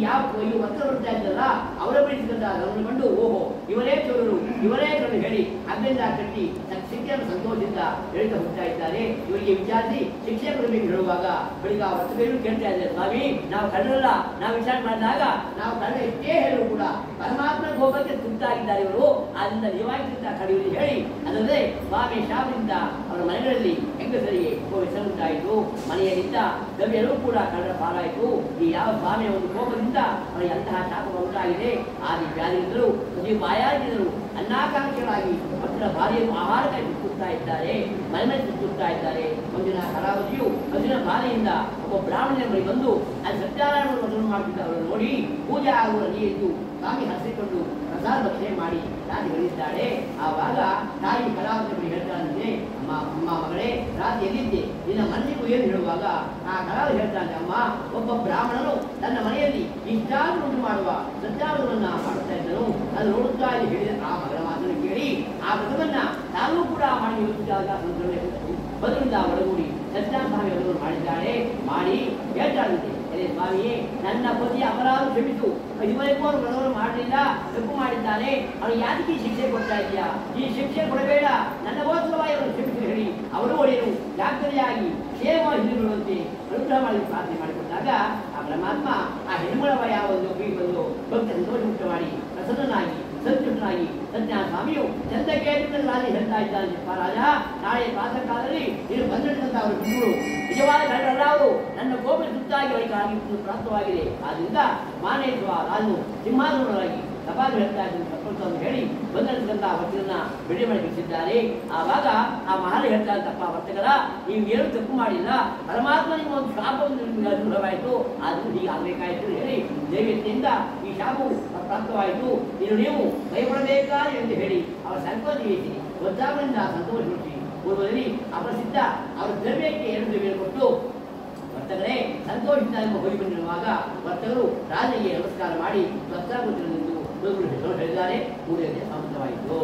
ವಸ್ತ್ರ ಬರ್ತಾ ಇದ್ದಲ್ಲ ಅವರ ಬಳಿಸಿದಂತ ಅದನ್ನು ಕಂಡು ಓಹೋ ಇವರೇ ಚೋರರು ಇವರೇ ಕಣ್ಣು ಹೇಳಿ ಅದರಿಂದ ಕಟ್ಟಿ ಶಿಕ್ಷೆಯನ್ನು ಸಂತೋಷದಿಂದ ಹೇಳ್ತಾ ಹೋಗ್ತಾ ಇದ್ದಾರೆ. ಇವರಿಗೆ ವಿಚಾರಿಸಿ ಶಿಕ್ಷೆ ಕೊಡಬೇಕು ಹೇಳುವಾಗ ಬಳಿಕ ಆ ವಸ್ತ್ರಗಳು ಕೇಳ್ತಾ ಇದ್ದಾರೆ, ಸ್ವಾಮಿ ನಾವು ಕಳ್ಳರಲ್ಲ, ನಾವು ವಿಚಾರ ಮಾಡಿದಾಗ ನಾವು ಕಳ್ಳ ಎಷ್ಟೇ ಹೇಳಲು ಕೂಡ ಪರಮಾತ್ಮ ಹೋಗಕ್ಕೆ ತುರ್ತಾಗಿದ್ದಾರೆ ಇವರು, ಅದರಿಂದ ನಿಜವಾಗಿದ್ದ ಕಡಿಯುವುದು ಹೇಳಿ ಅದಲ್ಲದೆ ಸ್ವಾಮಿ ಶಾಪದಿಂದ ಅವರ ಮನೆಗಳಲ್ಲಿ ಹೆಂಗಸರಿಗೆ ಹೆಸರು ಉಂಟಾಯಿತು. ಮನೆಯಲ್ಲಿದ್ದ ಗವಿಯರು ಕೂಡ ಕಳ್ಳರ ಪಾಲಾಯಿತು. ಈ ಯಾವ ಸ್ವಾಮಿಯ ಒಂದು ಕೋಪದಿಂದ ಅವರಿಗೆ ಅಂತಹ ಶಾಪ ಉಂಟಾಗಿದೆ. ಆದಿ ವ್ಯಾಧಿಗಳು ಬಾಯಾಗಿದ್ದರು ಅನ್ನಾಕಾಂಕ್ಷೆಗಳಾಗಿ ಮಕ್ಕಳ ಭಾರ್ಯರು ಆಹಾರಕ್ಕಾಗಿ ಸುತ್ತಾ ಇದ್ದಾರೆ, ಮನೆ ಸುತ್ತಾ ಇದ್ದಾರೆ. ಒಂದಿನ ಕರಾವತಿಯು ಒಂದಿನ ಬಾಧೆಯಿಂದ ಒಬ್ಬ ಬ್ರಾಹ್ಮಣನ ಬಳಿ ಬಂದು ಅಲ್ಲಿ ಸತ್ಯನಾರಾಯಣ ಮೊದಲು ಮಾಡುತ್ತಿದ್ದ ಅವರನ್ನು ನೋಡಿ ಪೂಜೆ ಆಗುವ ನೀರಿದ್ದು ಸ್ವಾಮಿ ಹಸಿಕೊಂಡು ಪ್ರಸಾದ ಭಕ್ಷಣೆ ಮಾಡಿ ರಾತ್ರಿ ಹೇಳಿದ್ದಾಳೆ. ಆವಾಗ ತಾಯಿ ಕಲಾವತಿ ಬಳಿ ಹೇಳ್ತಾಳಂತೆ, ಅಮ್ಮ ಮಗಳೇ ರಾತ್ರಿ ಎಲ್ಲಿದ್ದೆ, ನಿನ್ನ ಮನಸ್ಸಿಗೂ ಏನು ಹೇಳುವಾಗ ಆ ಕಲಾವತಿ ಹೇಳ್ತಾನೆ, ಅಮ್ಮ ಒಬ್ಬ ಬ್ರಾಹ್ಮಣನು ತನ್ನ ಮನೆಯಲ್ಲಿ ಇಷ್ಟಾದರೂ ಉಂಟು ಮಾಡುವ ಸತ್ಯಾವರವನ್ನ ಮಾಡುತ್ತಾ ಇದ್ದನು. ಅದು ನೋಡುತ್ತಾ ಇಲ್ಲಿ ಹೇಳಿದ ಆ ಮಗಳ ಮಾತನ್ನು ಕೇಳಿ ಆ ವ್ರತವನ್ನ ತಾನೂ ಕೂಡ ಮಾಡಿ ಬದಲಿಂದ ಒಳಗೂಡಿ ಸತ್ಯಾಸ್ವಾಮಿ ಅವರು ಮಾಡಿದ್ದಾಳೆ. ಮಾಡಿ ಹೇಳ್ತಾಳಂತೆ, ಅದೇ ಸ್ವಾಮಿಯೇ ನನ್ನ ಪತಿಯ ಅಪರಾಧ ಕ್ಷಮಿಸು, ಇದುವರೆಗೂ ಅವರು ವ್ರತವನ್ನು ಮಾಡಲಿಲ್ಲ, ತಪ್ಪು ಮಾಡಿದ್ದಾನೆ, ಅವನು ಯಾಕೆ ಶಿಕ್ಷೆ ಕೊಡ್ತಾ ಇದೆಯಾ, ಈ ಶಿಕ್ಷೆ ಕೊಡಬೇಡ, ನನ್ನ ಗೋಸ್ಕರವಾಗಿ ಅವರು ಕ್ಷಮಿಸಿ ಹೇಳಿ ಅವರು ಒಡೆಯರು ಜಾಗ್ರತೆಯಾಗಿ ಕ್ಷೇಮವಾಗಿ ಹಿಂದಿರುವಂತೆ ಅನುಗ್ರಹ ಮಾಡಿ ಪ್ರಾರ್ಥನೆ ಮಾಡಿಕೊಂಡಾಗ ಆ ಪರಮಾತ್ಮ ಆ ಹೆಣ್ಮಳವ ಯಾವ ಒಂದು ಬಂದು ಭಕ್ತ ಸಂತೋಷಮುಕ್ತ ಮಾಡಿ ಪ್ರಸನ್ನನಾಗಿ ಸಂತುಷ್ಟನಾಗಿ ಸತ್ಯನಾರಾಯಣ ಸ್ವಾಮಿಯು ಚಂದಕ್ಕೆ ರಾಜ ಹೇಳ್ತಾ ಇದ್ದಾನೆ, ರಾಜ ನಾಳೆ ಪ್ರಾತಃ ಕಾಲದಲ್ಲಿ ನೀನು ಬಂದಿರ್ತಂತ ಅವರು ಗುರುಗಳು ನಿಜವಾದ ಕಳ್ಳರಲ್ಲ, ಅವರು ನನ್ನ ಗೋಪಿ ಸುತ್ತಾಗಿ ಅವರಿಗೆ ಪ್ರಾಪ್ತವಾಗಿದೆ. ಆದ್ದರಿಂದ ಮಾನೇಶ್ವ ರಾಜನು ಸಿಂಹಾಸನರಾಗಿ ಸಭಾಗಿ ಹೇಳ್ತಾ ಇದ್ದೀನಿ ತಪ್ಪನ್ನು ಹೇಳಿ ಬಂದಿರ್ತಕ್ಕಂಥ ವರ್ತಕರನ್ನ ಬಿಡುಗಡೆ ಮಾಡಿ ಬಿಡಿಸಿದ್ದಾರೆ. ಆವಾಗ ಆ ಮಹಾರಾಜ ಹೇಳ್ತಾ ತಪ್ಪ ವರ್ತಕರ ನೀವು ಏನು ತಪ್ಪು ಮಾಡಿಲ್ಲ, ಪರಮಾತ್ಮ ನಿಮ್ಮ ಒಂದು ಶಾಪವನ್ನು ಅನುಭವವಾಯಿತು, ಆದರೂ ಹೀಗೆ ಆಗಬೇಕಾಯಿತು ಹೇಳಿ ದೈವತೆಯಿಂದ ಈ ಶಾಪವು ಪ್ರಾಪ್ತವಾಯಿತು, ನೀವು ಭಯಪಡಬೇಕಾ ಎಂದು ಹೇಳಿ ಅವರ ಸಂಕೋಚ ವಹಿಸಿ ಒದ್ದಾಮದಿಂದ ಸಂತೋಷಪಡಿಸಿ ಪೂರ್ವದಲ್ಲಿ ಅಪ್ರಸಿದ್ಧ ಅವರ ದ್ರವ್ಯಕ್ಕೆ 2 ದ್ರವ್ಯ ಕೊಟ್ಟು ವರ್ತಕರೇ ಸಂತೋಷದಿಂದ ಹೋಗಿ ಬಂದಿರುವಾಗ ವರ್ತಕರು ರಾಜನಿಗೆ ನಮಸ್ಕಾರ ಮಾಡಿ ವಸ್ತ್ರಾಕೃತಿಯನ್ನು ಹೇಳಿದ್ದಾರೆ. ಮೂರನೇ ಸಮಾಪ್ತವಾಯಿತು.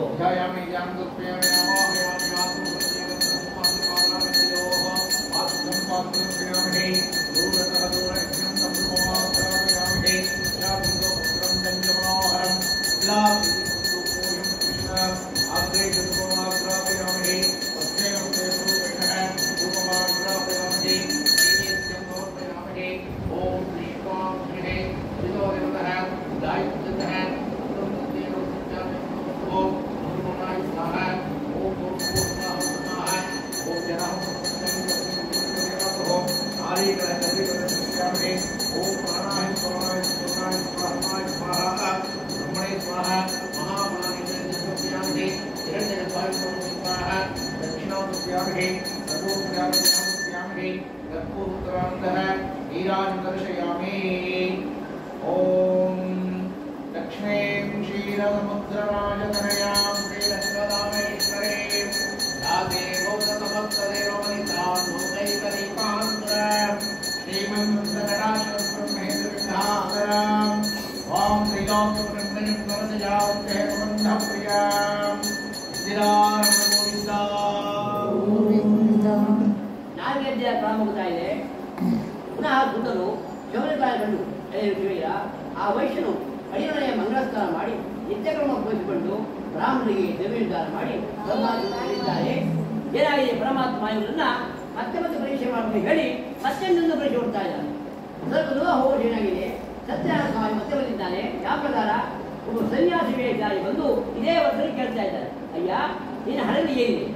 ಪ್ರಾರಂಭ ಇದೆ. ಪುನಃ ಬುದ್ಧನು ಶಬರಿಕಾಯ ಕಂಡು ಆ ವೈಶ್ಯನು ಅಡಿಯೊನೆಯ ಮಂಗಳಸ್ನಾನ ಮಾಡಿ ನಿತ್ಯಕ್ರಮ ಬೋಧಿಸಿಕೊಂಡು ಬ್ರಾಹ್ಮಣರಿಗೆ ದ್ರವ್ಯೋದ್ಧಾರ ಮಾಡಿ ಹೇಳಿದ್ದಾರೆ. ಏನಾಗಿದೆ ಪರಮಾತ್ಮ ಇವರನ್ನ ಮತ್ತೆ ಪರೀಕ್ಷೆ ಮಾಡಬೇಕು ಹೇಳಿ ಸತ್ಯನನ್ನು ಪರೀಕ್ಷೆ ಕೊಡ್ತಾ ಇದ್ದಾನೆ. ಸ್ವಲ್ಪ ದೂರ ಹೋಗೋದು ಏನಾಗಿದೆ, ಸತ್ಯನಾರಾಯಣ ಸ್ವಾಮಿ ಮತ್ತೆ ಬಂದಿದ್ದಾನೆ. ಯಾವ ಪ್ರಕಾರ ಒಬ್ಬ ಸನ್ಯಾಸಿ ವೇಷಧಾರಿ ಬಂದು ಇದೇ ವರ್ಷದಲ್ಲಿ ಕೇಳ್ತಾ ಇದ್ದಾರೆ, ಅಯ್ಯ ನೀನು ಹಣದಲ್ಲಿ ಏನಿದೆ,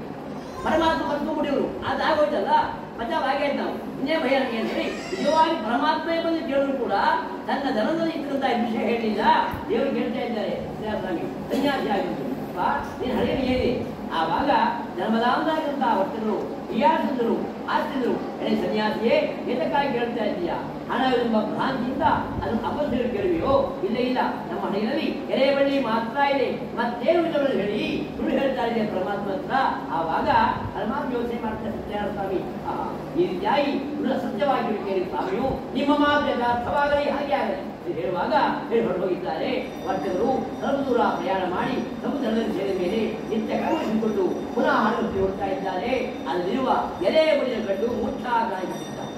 ಪರಮಾತ್ಮ ಮತ್ತು ಮುಡಿಯವರು ಅದಾಗೋಯ್ತಲ್ಲ ಮಜಾವಾಗೈತೆ, ನಾವು ಇನ್ನೇ ಭಯ ನನಗೆ ಅಂತ ಹೇಳಿ ನಿಜವಾಗಿ ಪರಮಾತ್ಮೇ ಬಂದು ಕೇಳಿದ್ರು ಕೂಡ ತನ್ನ ಧನದಲ್ಲಿ ಇಟ್ಟಂತ ವಿಷಯ ಹೇಳಿಲ್ಲ. ದೇವರು ಕೇಳ್ತಾ ಇದ್ದಾರೆ, ಸ್ವಾಮಿ ಸನ್ಯಾಸಿ ಆಗಿದ್ದು ನೀನು ಹಳೆಯಲ್ಲಿ ಏನಿದೆ. ಆವಾಗ ಧರ್ಮದಾಂತಾಗಿರುವಂತಹ ವರ್ತಕರು ಹೀಯಾಳಿಸಿದ್ರು, ಆಸ್ತಿದ್ರು. ಎಳೆ ಸನ್ಯಾಸಿಯೇ, ಎದಕ್ಕಾಗಿ ಕೇಳ್ತಾ ಇದ್ದೀಯಾ? ಹಣವೆಂಬ ಭ್ರಾಂತಿಯಿಂದ ಅದನ್ನು ಅಪಸ್ಸರು ಕೇಳುವೆಯೋ? ಇಲ್ಲ ಇಲ್ಲ, ನಮ್ಮ ಹಣೆಯಲ್ಲಿ ಎರೆಬಳ್ಳಿ ಮಾತ್ರ ಇದೆ, ಮತ್ತೇನು ವಿಧಗಳು ಹೇಳಿ ಸುಳ್ಳು ಹೇಳ್ತಾ ಇದೆ ಪರಮಾತ್ಮ ಹತ್ರ. ಆವಾಗ ಪರಮಾತ್ಮ ಯೋಚನೆ ಮಾಡ್ತಾರೆ ಸತ್ಯನಾರಾಯಣ ಸ್ವಾಮಿ, ಈ ರೀತಿಯಾಗಿ ಸತ್ಯವಾಗಿ ಕೇಳಿ ಸ್ವಾಮಿಯು ನಿಮ್ಮ ಮಾತು ಯಥಾರ್ಥವಾಗಲಿ, ಹಾಗೆ ಆಗಲಿ ಹೇಳುವಾಗ ಹೇಳಿ ಹೊರಟೋಗಿದ್ದಾರೆ. ವರ್ತಕರು ಸ್ವಲ್ಪ ದೂರ ಪ್ರಯಾಣ ಮಾಡಿ ಸಮುದ್ರದಲ್ಲಿ ಸೇರಿದ ಮೇಲೆ ನಿತ್ಯ ಕಳವಳಿಸಿಕೊಂಡು ಪುನಃ ಹಾಡುತ್ತಿ ಹೋಗ್ತಾ ಇದ್ದಾರೆ. ಅಲ್ಲಿರುವ ಎಲೆ ಬಳಿಯ ಗಡ್ಡು ಮುಚ್ಚಾಗಿಟ್ಟಿದ್ದಾರೆ.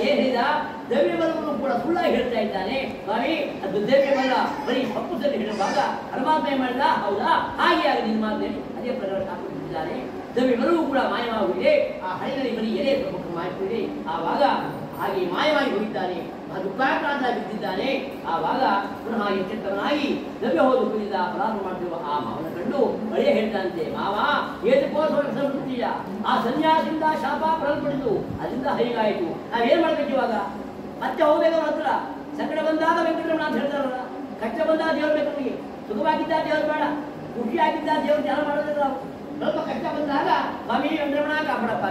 ಏನ್ ಹೇಳಿದ? ದ್ರವ್ಯಬಲವನ್ನು ಕೂಡ ಸುಳ್ಳಾಗಿ ಹೇಳ್ತಾ ಇದ್ದಾನೆ. ಸ್ವಾಮಿ, ಅದು ದ್ರವ್ಯವಲ್ಲ, ಬರೀ ತಪ್ಪು ಸರಿ ಹೇಳುವಾಗ ಪರಮಾತ್ಮ ಏನ್ ಮಾಡಿದ? ಹೌದಾ, ಹಾಗೆ ಆಗ ನಿಮ್ಮ ಮಾತೇಳಿ ಅದೇ ಪ್ರಕಾರ ಹಾಕಿಟ್ಟಿದ್ದಾರೆ. ದ್ರವ್ಯಬಲವೂ ಕೂಡ ಮಾಯವಾಗಿದೆ. ಆ ಹಳೆಯಲ್ಲಿ ಬರೀ ಎಲೆ ಪ್ರಮುಖ ಮಾಹಿತಿ. ಆವಾಗ ಹಾಗೆ ಮಾಯವಾಗಿ ಹೋಗಿದ್ದಾನೆ, ದುಃಖಾಕ್ರಾಂತ ಬಿದ್ದಿದ್ದಾನೆ. ಆವಾಗ ಪುನಃ ಎಚ್ಚೆತ್ತವನಾಗಿ ದ್ರವ್ಯ ಹೋದು ಕುರಿತ ಅಪರಾಧ ಮಾಡ್ತಿರುವ ಆ ಮಾವನ ಕಂಡು ಬಳಿಯ ಹೇಳ್ತಾನಂತೆ, ಮಾವ ಏತಕ್ಕೋಸ್ಕರ ಆ ಸನ್ಯಾಸದಿಂದ ಶಾಪ ಬರಲ್ಪಡಿತು, ಅದರಿಂದ ಹೈಗಾಯಿತು. ನಾವೇನ್ ಮಾಡ್ಬೇಕು ಇವಾಗ? ಮತ್ತೆ ಹೋಗ್ಬೇಕವ್ರ ಹತ್ರ. ಸಂಕಟ ಬಂದಾಗ ವೆಂಕಟರಮಣ ಅಂತ ಹೇಳ್ತಾರಲ್ಲ, ಕಷ್ಟ ಬಂದಾಗ ದೇವ್ರು ಬೇಕು ನಮಗೆ. ಸುಖವಾಗಿದ್ದ ದೇವ್ರು ಬೇಡ, ಖುಷಿಯಾಗಿದ್ದ ದೇವ್ರು ಧ್ಯಾನ ಮಾಡೋದಿಲ್ಲ ನಾವು. ಸ್ವಲ್ಪ ಕಷ್ಟ ಬಂದಾಗ ಸ್ವಾಮಿ ವೆಂಕಟರಮಣ ಕಾಪಾಡಪ್ಪ.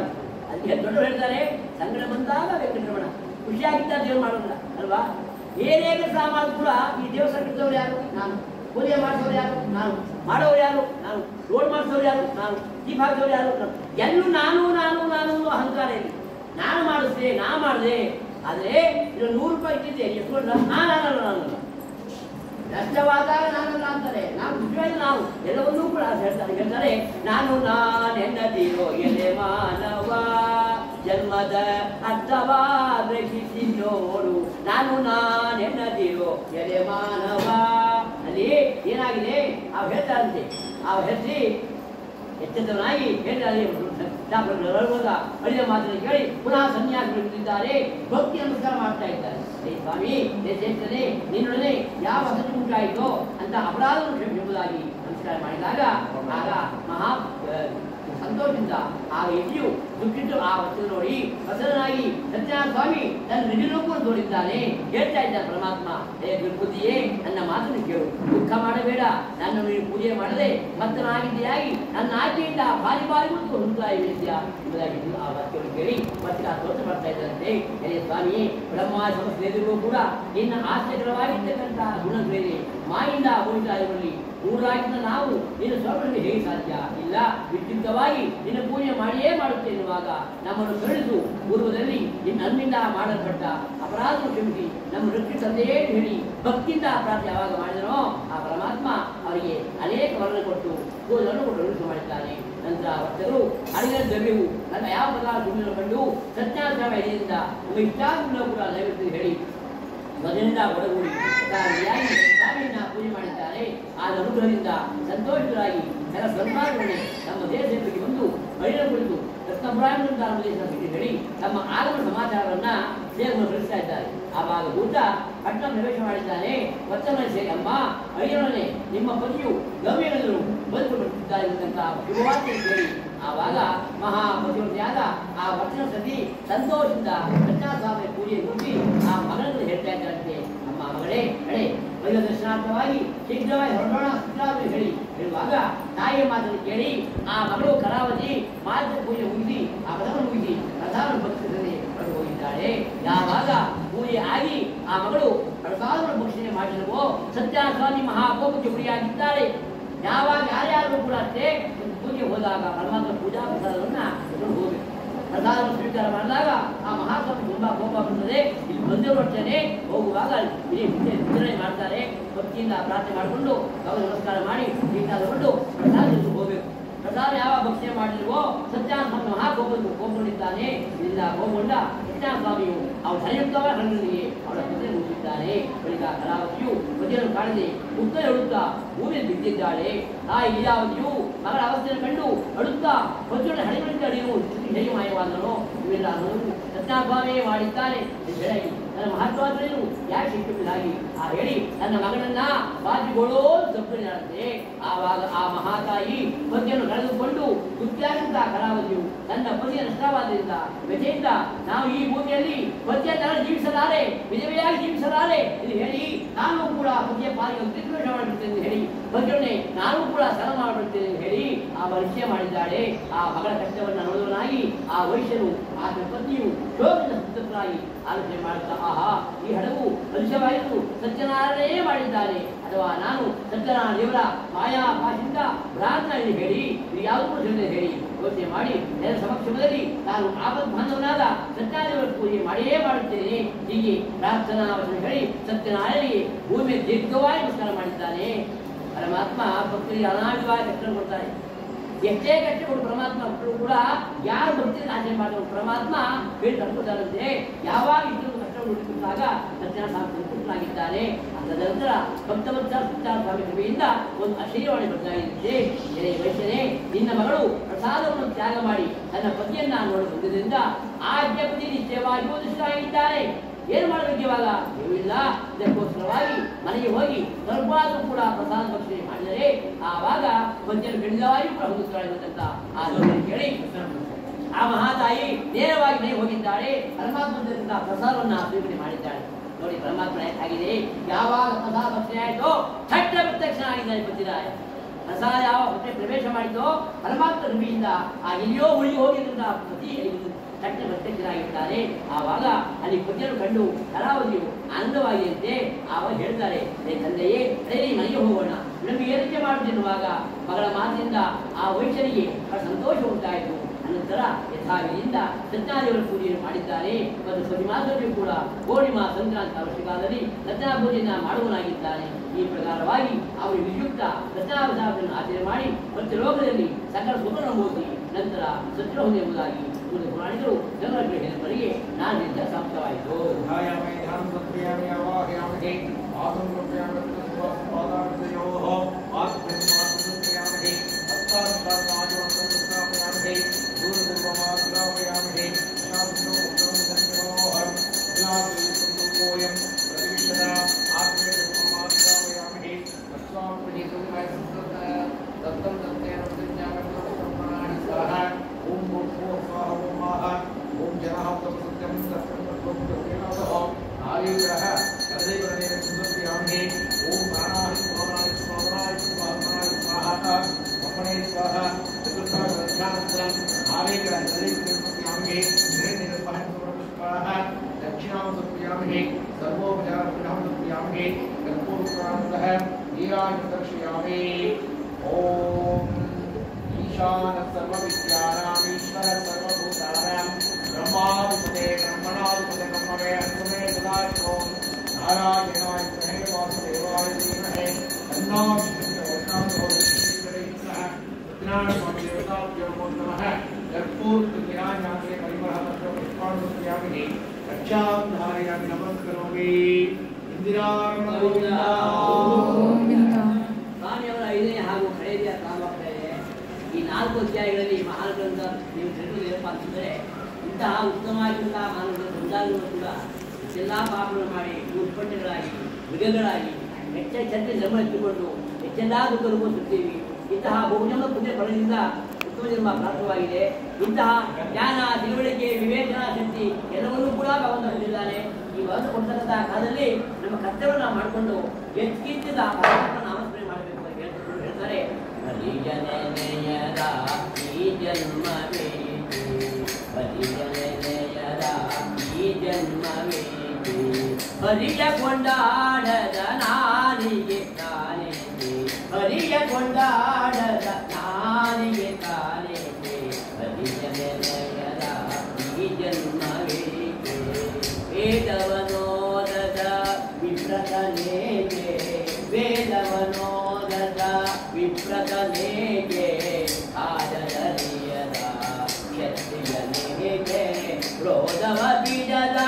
ಅದಕ್ಕೆ ದೊಡ್ಡವರು ಹೇಳ್ತಾರೆ, ಸಂಕಟ ಬಂದಾಗ ವೆಂಕಟರಮಣ, ಖುಷಿಯಾಗಿದ್ದ ದೇವ್ರು ಮಾಡೋದಿಲ್ಲ ಅಲ್ವಾ? ಏನೇ ಕೆಲಸ ಮಾಡೋದು ಕೂಡ ಈ ದೇವಸ್ಥಾನ ಕಟ್ಟಿದವ್ರು ಯಾರು? ನಾನು. ಪೂಜೆ ಮಾಡಿಸೋರು ಯಾರು? ನಾನು. ಮಾಡೋರು ಯಾರು? ನಾನು. ರೋಡ್ ಮಾಡಿಸೋರು ಯಾರು? ನಾನು. ದೀಪ ಹಾಕಿದವ್ರು ಯಾರು? ಎಲ್ಲೂ ನಾನು ನಾನು ನಾನು ಅಹಂಕಾರ ಇಲ್ಲಿ. ನಾನು ಮಾಡಿಸ್ದೆ, ನಾ ಮಾಡಿದೆ. ಆದರೆ ಇದು 100 ರೂಪಾಯಿ ಇಟ್ಟಿದ್ದೆ, ಎತ್ಕೊಂಡ್ರ ನಾನಲ್ಲ. ನಷ್ಟವಾದಾಗ ನಾನಲ್ಲ ಅಂತಾರೆ, ನಾನು ಖುಷಿಯಾಗಿ ನಾವು ಎಲ್ಲವನ್ನೂ ಕೂಡ ಹೇಳ್ತಾರೆ. ನಾನು ನಾನೆನ್ನದಿರೋ ಎಲೆ ಮಾನವ, ಜನ್ಮದ ಅರ್ಥವಾ ಗ್ರಹಿಸಿ ನೋಡು. ನಾನು ನಾನೆನ್ನದಿರೋ ಎಲೆ ಮಾನವ. ಅಲ್ಲಿ ಏನಾಗಿದೆ? ಅವು ಹೇಳ್ತಾರಂತೆ, ಅವು ಹೆಸರಿ ಎಚ್ಚೆತ್ತವನಾಗಿ ಹೇಳ್ತಾರೆ. ಅಳಿದ ಮಾತನ್ನು ಕೇಳಿ ಪುನಃ ಸನ್ಯಾಸಿಗಳಿದ್ದಾರೆ, ಭಕ್ತಿ ನಮಸ್ಕಾರ ಮಾಡ್ತಾ ಇದ್ದಾರೆ. ಸ್ವಾಮಿ, ಶ್ರೇಷ್ಠನೇ, ನಿನ್ನೊಡನೆ ಯಾವ ಅಸತ್ಯ ಉಂಟಾಯಿತೋ ಅಂತ ಅಪರಾಧವನ್ನು ಕ್ಷಮಿಸುವುದಾಗಿ ನಮಸ್ಕಾರ ಮಾಡಿದಾಗ ಆಗ ಮಹಾ ಸಂತೋಷದಿಂದ ಆ ವ್ಯಕ್ತಿಯು ದುಃಖಿಟ್ಟು ಆ ವಸ್ತು ನೋಡಿ ಪ್ರಸನ್ನನಾಗಿ ಸತ್ಯನಾರಾಯಣ ಸ್ವಾಮಿ ತನ್ನ ನಿಜರೂಪವನ್ನು ತೋರಿದ್ದಾನೆ. ಹೇಳ್ತಾ ಇದ್ದಾನೆ ಪರಮಾತ್ಮ, ಹೇ ದುರ್ಬುದ್ಧಿಯೇ, ನನ್ನ ಮಾತನ್ನು ಕೇಳು, ದುಃಖ ಮಾಡಬೇಡ. ನನ್ನನ್ನು ನೀನು ಪೂಜೆ ಮಾಡದೆ ಮತ್ತನಾಗಿದ್ದೆಯಾಗಿ ನನ್ನ ಆಜ್ಞೆಯಿಂದ ಬಾರಿ ಬಾರಿ ಮತ್ತು ಹುಂತಾಯಿದ್ಯಾ ಎಂಬುದಾಗಿ ಆ ವಾಕ್ಯವನ್ನು ಕೇಳಿ ಮತ್ತೆ ಆ ತೋಟ ಮಾಡ್ತಾ ಇದ್ದಾರಂತೆ. ಹೇ ಸ್ವಾಮಿ, ಬ್ರಹ್ಮ ಸಮಸ್ಯೆ ಎದುರು ಕೂಡ ನಿನ್ನ ಆಶ್ಚರ್ಯವಾಗಿರ್ತಕ್ಕಂತಹ ಗುಣಗಳಿದೆ. ಮಾಯಿಂದ ಹೋಗಿದ್ದಾರಲ್ಲಿ ನೂರಾಗಿದ್ದ ನಾವು ನಿನ್ನ ಸ್ವರ್ಗದಲ್ಲಿ ಹೇಗೆ ಸಾಧ್ಯ? ಇಲ್ಲ, ವಿದ್ಯುಕ್ತವಾಗಿ ನಿನ್ನ ಪೂಜೆ ಮಾಡಿಯೇ ಮಾಡುತ್ತೆ ಎನ್ನುವಾಗ ನಮ್ಮನ್ನು ಕರುಣಿಸು. ಪೂರ್ವದಲ್ಲಿ ನನ್ನಿಂದ ಮಾಡಲ್ಪಟ್ಟ ಅಪರಾಧವನ್ನು ಕ್ಷಮಿಸಿ ನಮ್ಮ ರಕ್ಷಿಸಂತೆಯೇ ಹೇಳಿ ಭಕ್ತಿಯಿಂದ ಪ್ರಾರ್ಥನೆ ಯಾವಾಗ ಮಾಡಿದನೋ ಆ ಪರಮಾತ್ಮ ಅವರಿಗೆ ಅನೇಕ ವರ್ಣ ಕೊಟ್ಟು ಕೂದಲನ್ನು ಕೊಟ್ಟು ರಕ್ಷಣೆ ಮಾಡಿದ್ದಾನೆ. ನಂತರ ವರ್ತಕರು ಅಡಿಗೆ ದ್ರವ್ಯವು ನನ್ನ ಯಾವ ಪ್ರಕಾರ ಸುಮ್ಮನೆ ಕಂಡು ಸತ್ಯಾಚಾರ ಎಡೆಯಿಂದ ನಮ್ಮ ಇಷ್ಟಾಗುಣ ಕೂಡ ದಯವಿಟ್ಟು ಹೇಳಿ ಮೊದಲಿಂದ ಒಡಗೂಡಿ ಸ್ವಾಮಿಯನ್ನ ಪೂಜೆ ಮಾಡಿದ್ದಾರೆ. ಆ ಅನುಗ್ರಹದಿಂದ ಸಂತೋಷರಾಗಿ ಕೆಲ ಸನ್ಮಾನಗಳೇ ನಮ್ಮ ದೇಶಕ್ಕೆ ಬಂದು ಬಳಿನ ಕುಳಿತು ರತ್ನಬ್ರಾಹ್ಮಣ ದೇಶ ಭೇಟಿ ಹೇಳಿ ತಮ್ಮ ಆಗಮನ ಸಮಾಚಾರವನ್ನ ಸೇವನೆ ನಡೆಸ್ತಾ ಇದ್ದಾರೆ. ಆವಾಗ ಭೂತ ಪಟ್ಟಣ ಪ್ರವೇಶ ಮಾಡಿದ್ದಾನೆ. ವರ್ತನ ಸೇರಿ, ಅಮ್ಮ ಅಯ್ಯನೊಡನೆ ನಿಮ್ಮ ಪತಿಯು ಗಮ್ಯನನ್ನು ಬಂದು ಬಿಡುತ್ತಿದ್ದಾರೆ ಎಂಬಂತಹ ಶುಭವಾರ್ತೆ ಕೇಳಿ ಆವಾಗ ಮಹಾಪತಿಯಾದ ಆ ವರ್ತನ ಸತಿ ಸಂತೋಷದಿಂದ ಸತ್ಯನಾರಾಯಣ ಪೂಜೆ ಮುಗಿಸಿ ಆ ಮಗಳನ್ನು ಹೇಳ್ತಾ ಇದ್ದಾರಂತೆ, ಅಮ್ಮ ಮಗಳೇ, ನಡೆ ವೈದ್ಯ ದರ್ಶನಾರ್ಥವಾಗಿ ಶೀಘ್ರವಾಗಿ ಹೊರಡೋಣ ಅಂತ ಹೇಳುವಾಗ ತಾಯಿಯ ಮಾತನ್ನು ಕೇಳಿ ಆ ಮಗಳು ಕರಾವತಿ ಮಾತ್ರ ಪೂಜೆ ಮುಗಿಸಿ ಆ ಪದವನ್ನು ಮುಗಿಸಿ ಪ್ರಧಾನ ಭಕ್ತರಲ್ಲಿ ಹೊರಟು ಹೋಗಿದ್ದಾಳೆ. ಯಾವಾಗ ಪೂಜೆ ಆಗಿ ಆ ಮಗಳು ಪ್ರಸಾದ ಭಕ್ಷಣೆ ಮಾಡಿದವೋ ಸತ್ಯನಾರಾಯಣ ಸ್ವಾಮಿ ಮಹಾಕೋಪಕ್ಕೆ ಗುರಿಯಾಗಿದ್ದಾಳೆ. ಯಾವಾಗ ಯಾರ್ಯಾರು ಕೂಡ ಅಷ್ಟೇ ಪೂಜೆ ಹೋದಾಗ ಪರಮಾತ್ಮ ಪೂಜಾ ಪ್ರಸಾದವನ್ನ ಹೋಗಬೇಕು. ಪ್ರಸಾದವನ್ನು ಸ್ವೀಕಾರ ಮಾಡಿದಾಗ ಆ ಮಹಾಸ್ವಾಮಿ ತುಂಬಾ ಕೋಪ ಬರ್ತದೆ. ಇಲ್ಲಿ ಬಂದಿರುವಷ್ಟೇ ಹೋಗುವಾಗ ಇಲ್ಲಿ ವಿತರಣೆ ಮಾಡ್ತಾರೆ. ಭಕ್ತಿಯಿಂದ ಪ್ರಾರ್ಥನೆ ಮಾಡಿಕೊಂಡು ಅವರು ನಮಸ್ಕಾರ ಮಾಡಿ ತಗೊಂಡು ಪ್ರಸಾದ ಹೋಗಬೇಕು. ಪ್ರಸಾದ ಯಾವ ಭಕ್ತಿಯ ಮಾಡಿಲ್ವೋ ಸತ್ಯನಾರಾಯಣ ಕೋಪಗೊಂಡಿದ್ದಾನೆ. ಇದರಿಂದ ಕೋಪಗೊಂಡ ಸತ್ಯನಾರಾಯಣ ಸ್ವಾಮಿಯು ಅವರ ಸಂಯುಕ್ತವಾದ ಕಣ್ಣುಗಳಿಗೆ ಅವರ ಪುತ್ರೆ ಮುಗಿಸಿದ್ದಾನೆ. ಬಳಿಕ ಕಲಾವತಿಯು ಪತಿಯನ್ನು ಕಾಣದೆ ಮುಕ್ತ ಹೇಳುತ್ತಾ ಭೂಮಿಯಲ್ಲಿ ಬಿದ್ದಿದ್ದಾಳೆ. ತಾಯಿ ಲೀಲಾವತಿಯು ಮಗಳ ಅವಸ್ಥೆಯನ್ನು ಕಂಡು ಅಳುತ್ತಾ ಪತಿಯೊಡನೆ ಹಣಿಗಳಿಂದ ಅಡಿಯು ಹೇಗೆ ಮಾಯವಾದನೋ ಇವೆಲ್ಲ ಸತ್ಯನಾರಾಯಣ ಸ್ವಾಮಿಯೇ ಮಾಡಿದ್ದಾನೆ ಹೇಳಿ ನನ್ನ ಮಹತ್ವಾದ್ರೇನು ಯಾಕೆ ಸಿಕ್ಕಿದ್ದಾಗಿ ಆ ಹೇಳಿ ನನ್ನ ಮಗಳನ್ನ ಬಾಜಿಗೊಳ್ಳೋ ತಪ್ಪಿನಾಡುತ್ತೆ. ಆವಾಗ ಆ ಮಹಾತಾಯಿ ಪತಿಯನ್ನು ಕಳೆದುಕೊಂಡು ದುಃಖಿಯಾದಂತ ಕಲಾವತಿಯು ತನ್ನ ಪತಿಯ ನಷ್ಟವಾದ್ದರಿಂದ ವ್ಯಥೆಯಿಂದ ನಾವು ಈ ಭೂಮಿಯಲ್ಲಿ ಪತಿಯನ್ನು ಜೀವಿಸಲಾರೆ, ವಿಧವೆಯಾಗಿ ಜೀವಿಸಲಾರೆ ಎಂದು ಹೇಳಿ ನಾನು ಕೂಡ ಪತಿಯ ಪಾಲಿಗೆ ಉದ್ವೇಷ ಮಾಡಿಬಿಡ್ತೇನೆ ಎಂದು ಹೇಳಿ ಪತಿಯೊಡನೆ ನಾನು ಕೂಡ ಸಲ ಮಾಡಿಬಿಡ್ತೇನೆ ಎಂದು ಹೇಳಿ ಪರಿಚಯ ಮಾಡಿದ್ದಾಳೆ. ಆ ಮಗಳ ಕಷ್ಟವನ್ನು ನೋಡುವನಾಗಿ ಆ ವೈಶ್ಯನು ಆ ಪತ್ನಿಯು ಶೋಕದ ಸುತ್ತರಾಗಿ ಆಲೋಚನೆ ಮಾಡುತ್ತಾ, ಆಹಾ, ಈ ಹಡಗು ಪರಿಚಯವಾಯಿತು, ಸತ್ಯನಾರಾಯಣೇ ಮಾಡಿದ್ದಾನೆ, ಅಥವಾ ನಾನು ಸತ್ಯನಾರಾಯಣ ದೇವರ ಮಾಯಾ ಪಾಶಿಂದ ಭ್ರಾಂತ ಎಂದು ಹೇಳಿ ಇದು ಯಾವುದೂ ಹೇಳಿ ಯೋಚನೆ ಮಾಡಿ ಎಲ್ಲರ ಸಮಕ್ಷಮದಲ್ಲಿ ನಾನು ಆಪತ್ ಬಾಂಧವನಾದ ಸತ್ಯನಾರಾಯಣ ಪೂಜೆ ಮಾಡಿಯೇ ಮಾಡುತ್ತೇನೆ. ಹೀಗೆ ಪ್ರಾರ್ಥನಾ ವಚನ ಹೇಳಿ ಸತ್ಯನಾರಾಯಣಿಗೆ ಭೂಮಿಯ ದೀರ್ಘವಾಗಿ ನಮಸ್ಕಾರ ಮಾಡಿದ್ದಾನೆ. ಪರಮಾತ್ಮ ಭಕ್ತರಿಗೆ ಅನಾಮಿಕವಾಗಿ ಕಷ್ಟ ಕೊಡ್ತಾನೆ. ಎಷ್ಟೇ ಕಷ್ಟ ಕೊಡು ಪರಮಾತ್ಮ ಮಕ್ಕಳು ಕೂಡ ಯಾರು ಭಕ್ತಿಯನ್ನು ಆಚರಣೆ ಮಾಡಿದ್ರು ಪರಮಾತ್ಮ ಹೇಳಿ ತಲುಪುತ್ತಾರಂತೆ. ಯಾವಾಗ ಇಬ್ಬರು ಕಷ್ಟವನ್ನು ಹುಡುಕಿದಾಗ ಸತ್ಯನಾರಾಯಣ ಸಂತುಷ್ಟನಾಗಿದ್ದಾನೆ. ತದನಂತರ ಭಕ್ತವತ್ಸಲ ಸತ್ಯನಾರಾಯಣ ಸ್ವಾಮಿ ಕೃಪೆಯಿಂದ ಒಂದು ಆಶೀರ್ವಾದ ಬರ್ತಾಯಿದ್ದೆ. ವೈಶ್ಯನೇ, ನಿನ್ನ ಮಗಳು ಪ್ರಸಾದವನ್ನು ತ್ಯಾಗ ಮಾಡಿ ತನ್ನ ಪತಿಯನ್ನ ನೋಡಿ ಬಂದಿದ್ದರಿಂದ ಆಜ್ಞೆ ಪತಿ ನಿಶ್ಚಯವಾಗಿ ಓದಿಸಿದ್ದಾನೆ. ಏನು ಮಾಡಬೇಕು ಇವಾಗ? ಇಲ್ಲ. ಇದಕ್ಕೋಸ್ಕರವಾಗಿ ಮನೆಗೆ ಹೋಗಿ ಸ್ವಲ್ಪಾದರೂ ಕೂಡ ಪ್ರಸಾದ ಭಕ್ಷಣೆ ಮಾಡಿದರೆ ಆವಾಗ ಪತಿಯನ್ನು ಖಂಡಿತವಾಗಿ ಕೂಡ ಹೊಂದುತ್ತಾಳೆ ಅಂತ ಆ ಕೇಳಿ ಆ ಮಹಾತಾಯಿ ನೇರವಾಗಿ ಮನೆಗೆ ಹೋಗಿದ್ದಾಳೆ. ಪರಮಾತ್ಮ ಪ್ರಸಾದವನ್ನು ಸ್ವೀಕರಣೆ ಮಾಡಿದ್ದಾಳೆ. ನೋಡಿ ಪರಮಾತ್ಮ ಆಗಿದೆ. ಯಾವಾಗ ಪ್ರಸಾದ ಭಕ್ಷಣೆ ಆಯಿತೋ ಥಟ್ಟ ಪ್ರತ್ಯಕ್ಷ ಆಗಿದ್ದಾನೆ ಪತಿರಾಯ. ಪ್ರಸಾದ ಯಾವ ಹೊಟ್ಟೆ ಪ್ರವೇಶ ಮಾಡಿತೋ ಪರಮಾತ್ಮ ಕೃಪೆಯಿಂದ ಆ ಎಲ್ಲಿಯೋ ಉಳಿದು ಹೋಗಿದ್ದಂತಹ ಪತಿ ತಟ್ಟ ಪ್ರತ್ಯಕ್ಷರಾಗಿರ್ತಾರೆ. ಆವಾಗ ಅಲ್ಲಿ ಪತಿಯನ್ನು ಕಂಡು ಕರಾವಳಿಯು ಆನಂದವಾಗಿರುತ್ತೆ. ಆವಾಗ ಹೇಳ್ತಾರೆ, ತಂದೆಯೇ ಸರಿ ಮನೆಗೆ ಹೋಗೋಣ, ನಮಗೆ ಏರಿಕೆ ಮಾಡುತ್ತಿರುವಾಗ ಮಗಳ ಮಾತಿನಿಂದ ಆ ವೈಶ್ಯನಿಗೆ ಸಂತೋಷ ಉಂಟಾಯಿತು. ಅನಂತರ ಯಥಾವಿಧಿಯಿಂದ ಸತ್ಯನಾರಾಯಣ ಪೂಜೆಯನ್ನು ಮಾಡಿದ್ದಾರೆ. ಮತ್ತು ಪ್ರತಿ ಮಾಸದಲ್ಲಿಯೂ ಕೂಡ ಪೂರ್ಣಿಮಾ ಸಂಕ್ರಾಂತಿ ಅವಶ್ಯಕಾಲದಲ್ಲಿ ಸತ್ಯನಾರಾಯಣ ಪೂಜೆಯನ್ನು ಮಾಡುವನಾಗಿದ್ದಾನೆ. ಈ ಪ್ರಕಾರವಾಗಿ ಅವರು ವಿಯುಕ್ತ ಸತ್ಯನಾರಾಯಣವನ್ನು ಆಚರಣೆ ಮಾಡಿ ಮತ್ತು ಲೋಕದಲ್ಲಿ ಸಕಲ ಸುಖವನ್ನು ಮೋದಿ ನಂತರ ಸತ್ಯವನ್ನು ಎಂಬುದಾಗಿ ಪುರಾಣಿಕರು ಜನರಿಗೆ ಹೇಳಿದವರಿಗೆ ನಾನಿಂದ ಸಮಾಪ್ತವಾಯಿತು. ಸ್ವಾಮಿಯವರ 5ನೇ ಹಾಗೂ ಕಡೆಯ ಪ್ರಾರಂಭ ಈ 4 ಅಧ್ಯಾಯಗಳಲ್ಲಿ ಮಹಾಗ್ರಂಥ ನೀವು ತಿಳಿದು ಪಾಲಿಸಿದರೆ ಇಂತಹ ಉತ್ತಮವಾಗಿರುವಂತಹ ಮಹಾಗ್ರಂಥ ಸಂಸಾರಗಳು ಕೂಡ ಎಲ್ಲ ಪಾಪಗಳು ಮಾಡಿ ಉತ್ಪನ್ನಗಳಾಗಿ ಮೃಗಗಳಾಗಿ ಹೆಚ್ಚೆಚ್ಚೆ ಜನ್ಮ ಎತ್ತಿಕೊಂಡು ಹೆಚ್ಚೆಲ್ಲ ದುಃಖ ಅನುಭವಿಸುತ್ತೀವಿ. ಇಂತಹ ಬಹುಜನ್ಮ ಪುಣ್ಯ ಫಲದಿಂದ ಉತ್ತಮ ಜನ್ಮ ಪ್ರಾಪ್ತವಾಗಿದೆ. ಇಂತಹ ಜ್ಞಾನ, ತಿಳುವಳಿಕೆ, ವಿವೇಚನಾ ಶಕ್ತಿ ಎಲ್ಲವನ್ನೂ ಕೂಡ ಭಗವಂತ ಹೊಂದಿದ್ದಾನೆ. ಈ ಭಗವಂತ ಕೊಡ್ತಕ್ಕಂತಹ ಕಾಲದಲ್ಲಿ ನಮ್ಮ ಕರ್ತವ್ಯವನ್ನು ಮಾಡಿಕೊಂಡು ಹೆಚ್ಚಿದ ನಾಮಸ್ಮರಣೆ ಮಾಡಬೇಕು ಅಂತ ಹೇಳ್ತಾರೆ. ಈ ಜನ್ಮವೇ ಹರಿಯ ಕೊಂಡಾಡದ ನಾಲಿಗೆ ತಾನೇ, ಹರಿಯ ಕೊಂಡಾಡದ ನಾಲಿಗೆ ತಾನೇ, ಹರಿಯ ನೆನೆಯದ ಈ ಜನ್ಮವೇಕೆ, ವೇದವನೋದದ ವಿಪ್ರತನೇಕೆ, ವೇದವನೋದದ ವಿಪ್ರತನೇಕೆ, ಆದರರಿಯದ ಶಕ್ತಿಯನೇಕೆ, ಕ್ರೋಧವ ಬಿಡದ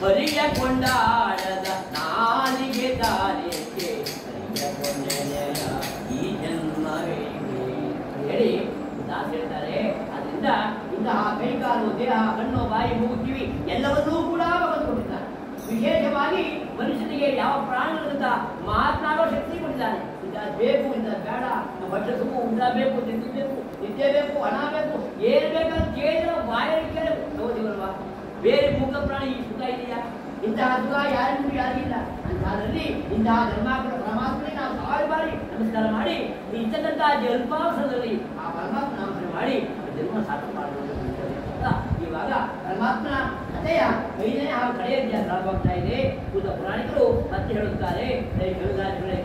ಹರಿಯ ಕೊಂಡಾಡದ ನಾಲಿಗೆ ತಾನೇಕೆ, ಹರಿಯ ಕೊಂಡೆಯ ಈ ಜನ್ಮ ಆದ್ದರಿಂದ ಇಂತಹ ಕೈಕಾಲು ದೇಹ ಕಣ್ಣು ಬಾಯಿ ಮೂಗು ಕಿವಿ ಎಲ್ಲವನ್ನೂ ಕೂಡ ಭಗವಂತ ಕೊಟ್ಟಿದ್ದಾನೆ. ವಿಶೇಷವಾಗಿ ಮನುಷ್ಯನಿಗೆ ಯಾವ ಪ್ರಾಣಿಗಳಿಂದ ಮಾತನಾಡುವ ಶಕ್ತಿ ಕೊಟ್ಟಿದ್ದಾನೆ. ಇಂಥದ್ದು ಬೇಕು, ಇಂಥದ್ದು ಬೇಡ, ನಮ್ಮ ಹೊಟ್ಟೆ ತುಂಬ ಊಟ ಬೇಕು, ತಿಂಡಿ ಬೇಕು, ನಿದ್ದೆ ಬೇಕು, ಹಣ ಬೇಕು, ಏನು ಬೇಕಂತ ಕೇಳಿದ್ರೆ ಬಾಯಲ್ಲಿ ಕೇಳಬೇಕು. ಹೌದಿಲ್ವಾ? ಬೇರೆ ಮೂಕ ಪ್ರಾಣಿ ಈ ಸುಖ ಇದೆಯಾ? ಇಂತಹ ಸುಖ ಯಾರಿಗೂ ಯಾರಿಗಿಲ್ಲ. ಅಂತಹದ್ರಲ್ಲಿ ಇಂತಹ ಧರ್ಮಾತ್ಮ ಪರಮಾತ್ಮನಿಗೆ ನಾವು ಸಾವಿರ ಬಾರಿ ನಮಸ್ಕಾರ ಮಾಡಿ ಇರ್ತಕ್ಕಂತಹ ಜಲ್ಪಾವಸರದಲ್ಲಿ ಆ ಪರಮಾತ್ಮ ನಾಮಸ್ಕಾರ ಮಾಡಿ ಜನ್ಮ ಸಾಧನೆ ಮಾಡಬಹುದು. ಇವಾಗ ಪರಮಾತ್ಮನ ಕಥೆಯ 5ನೇ ಹಾಗೂ ಕಡೆಯ ಅಧ್ಯಾಯ ಪ್ರಾರಂಭವಾಗ್ತಾ ಇದೆ. ಭೂತ ಪುರಾಣಿಕರು ಮತ್ತೆ ಹೇಳುತ್ತಾರೆ,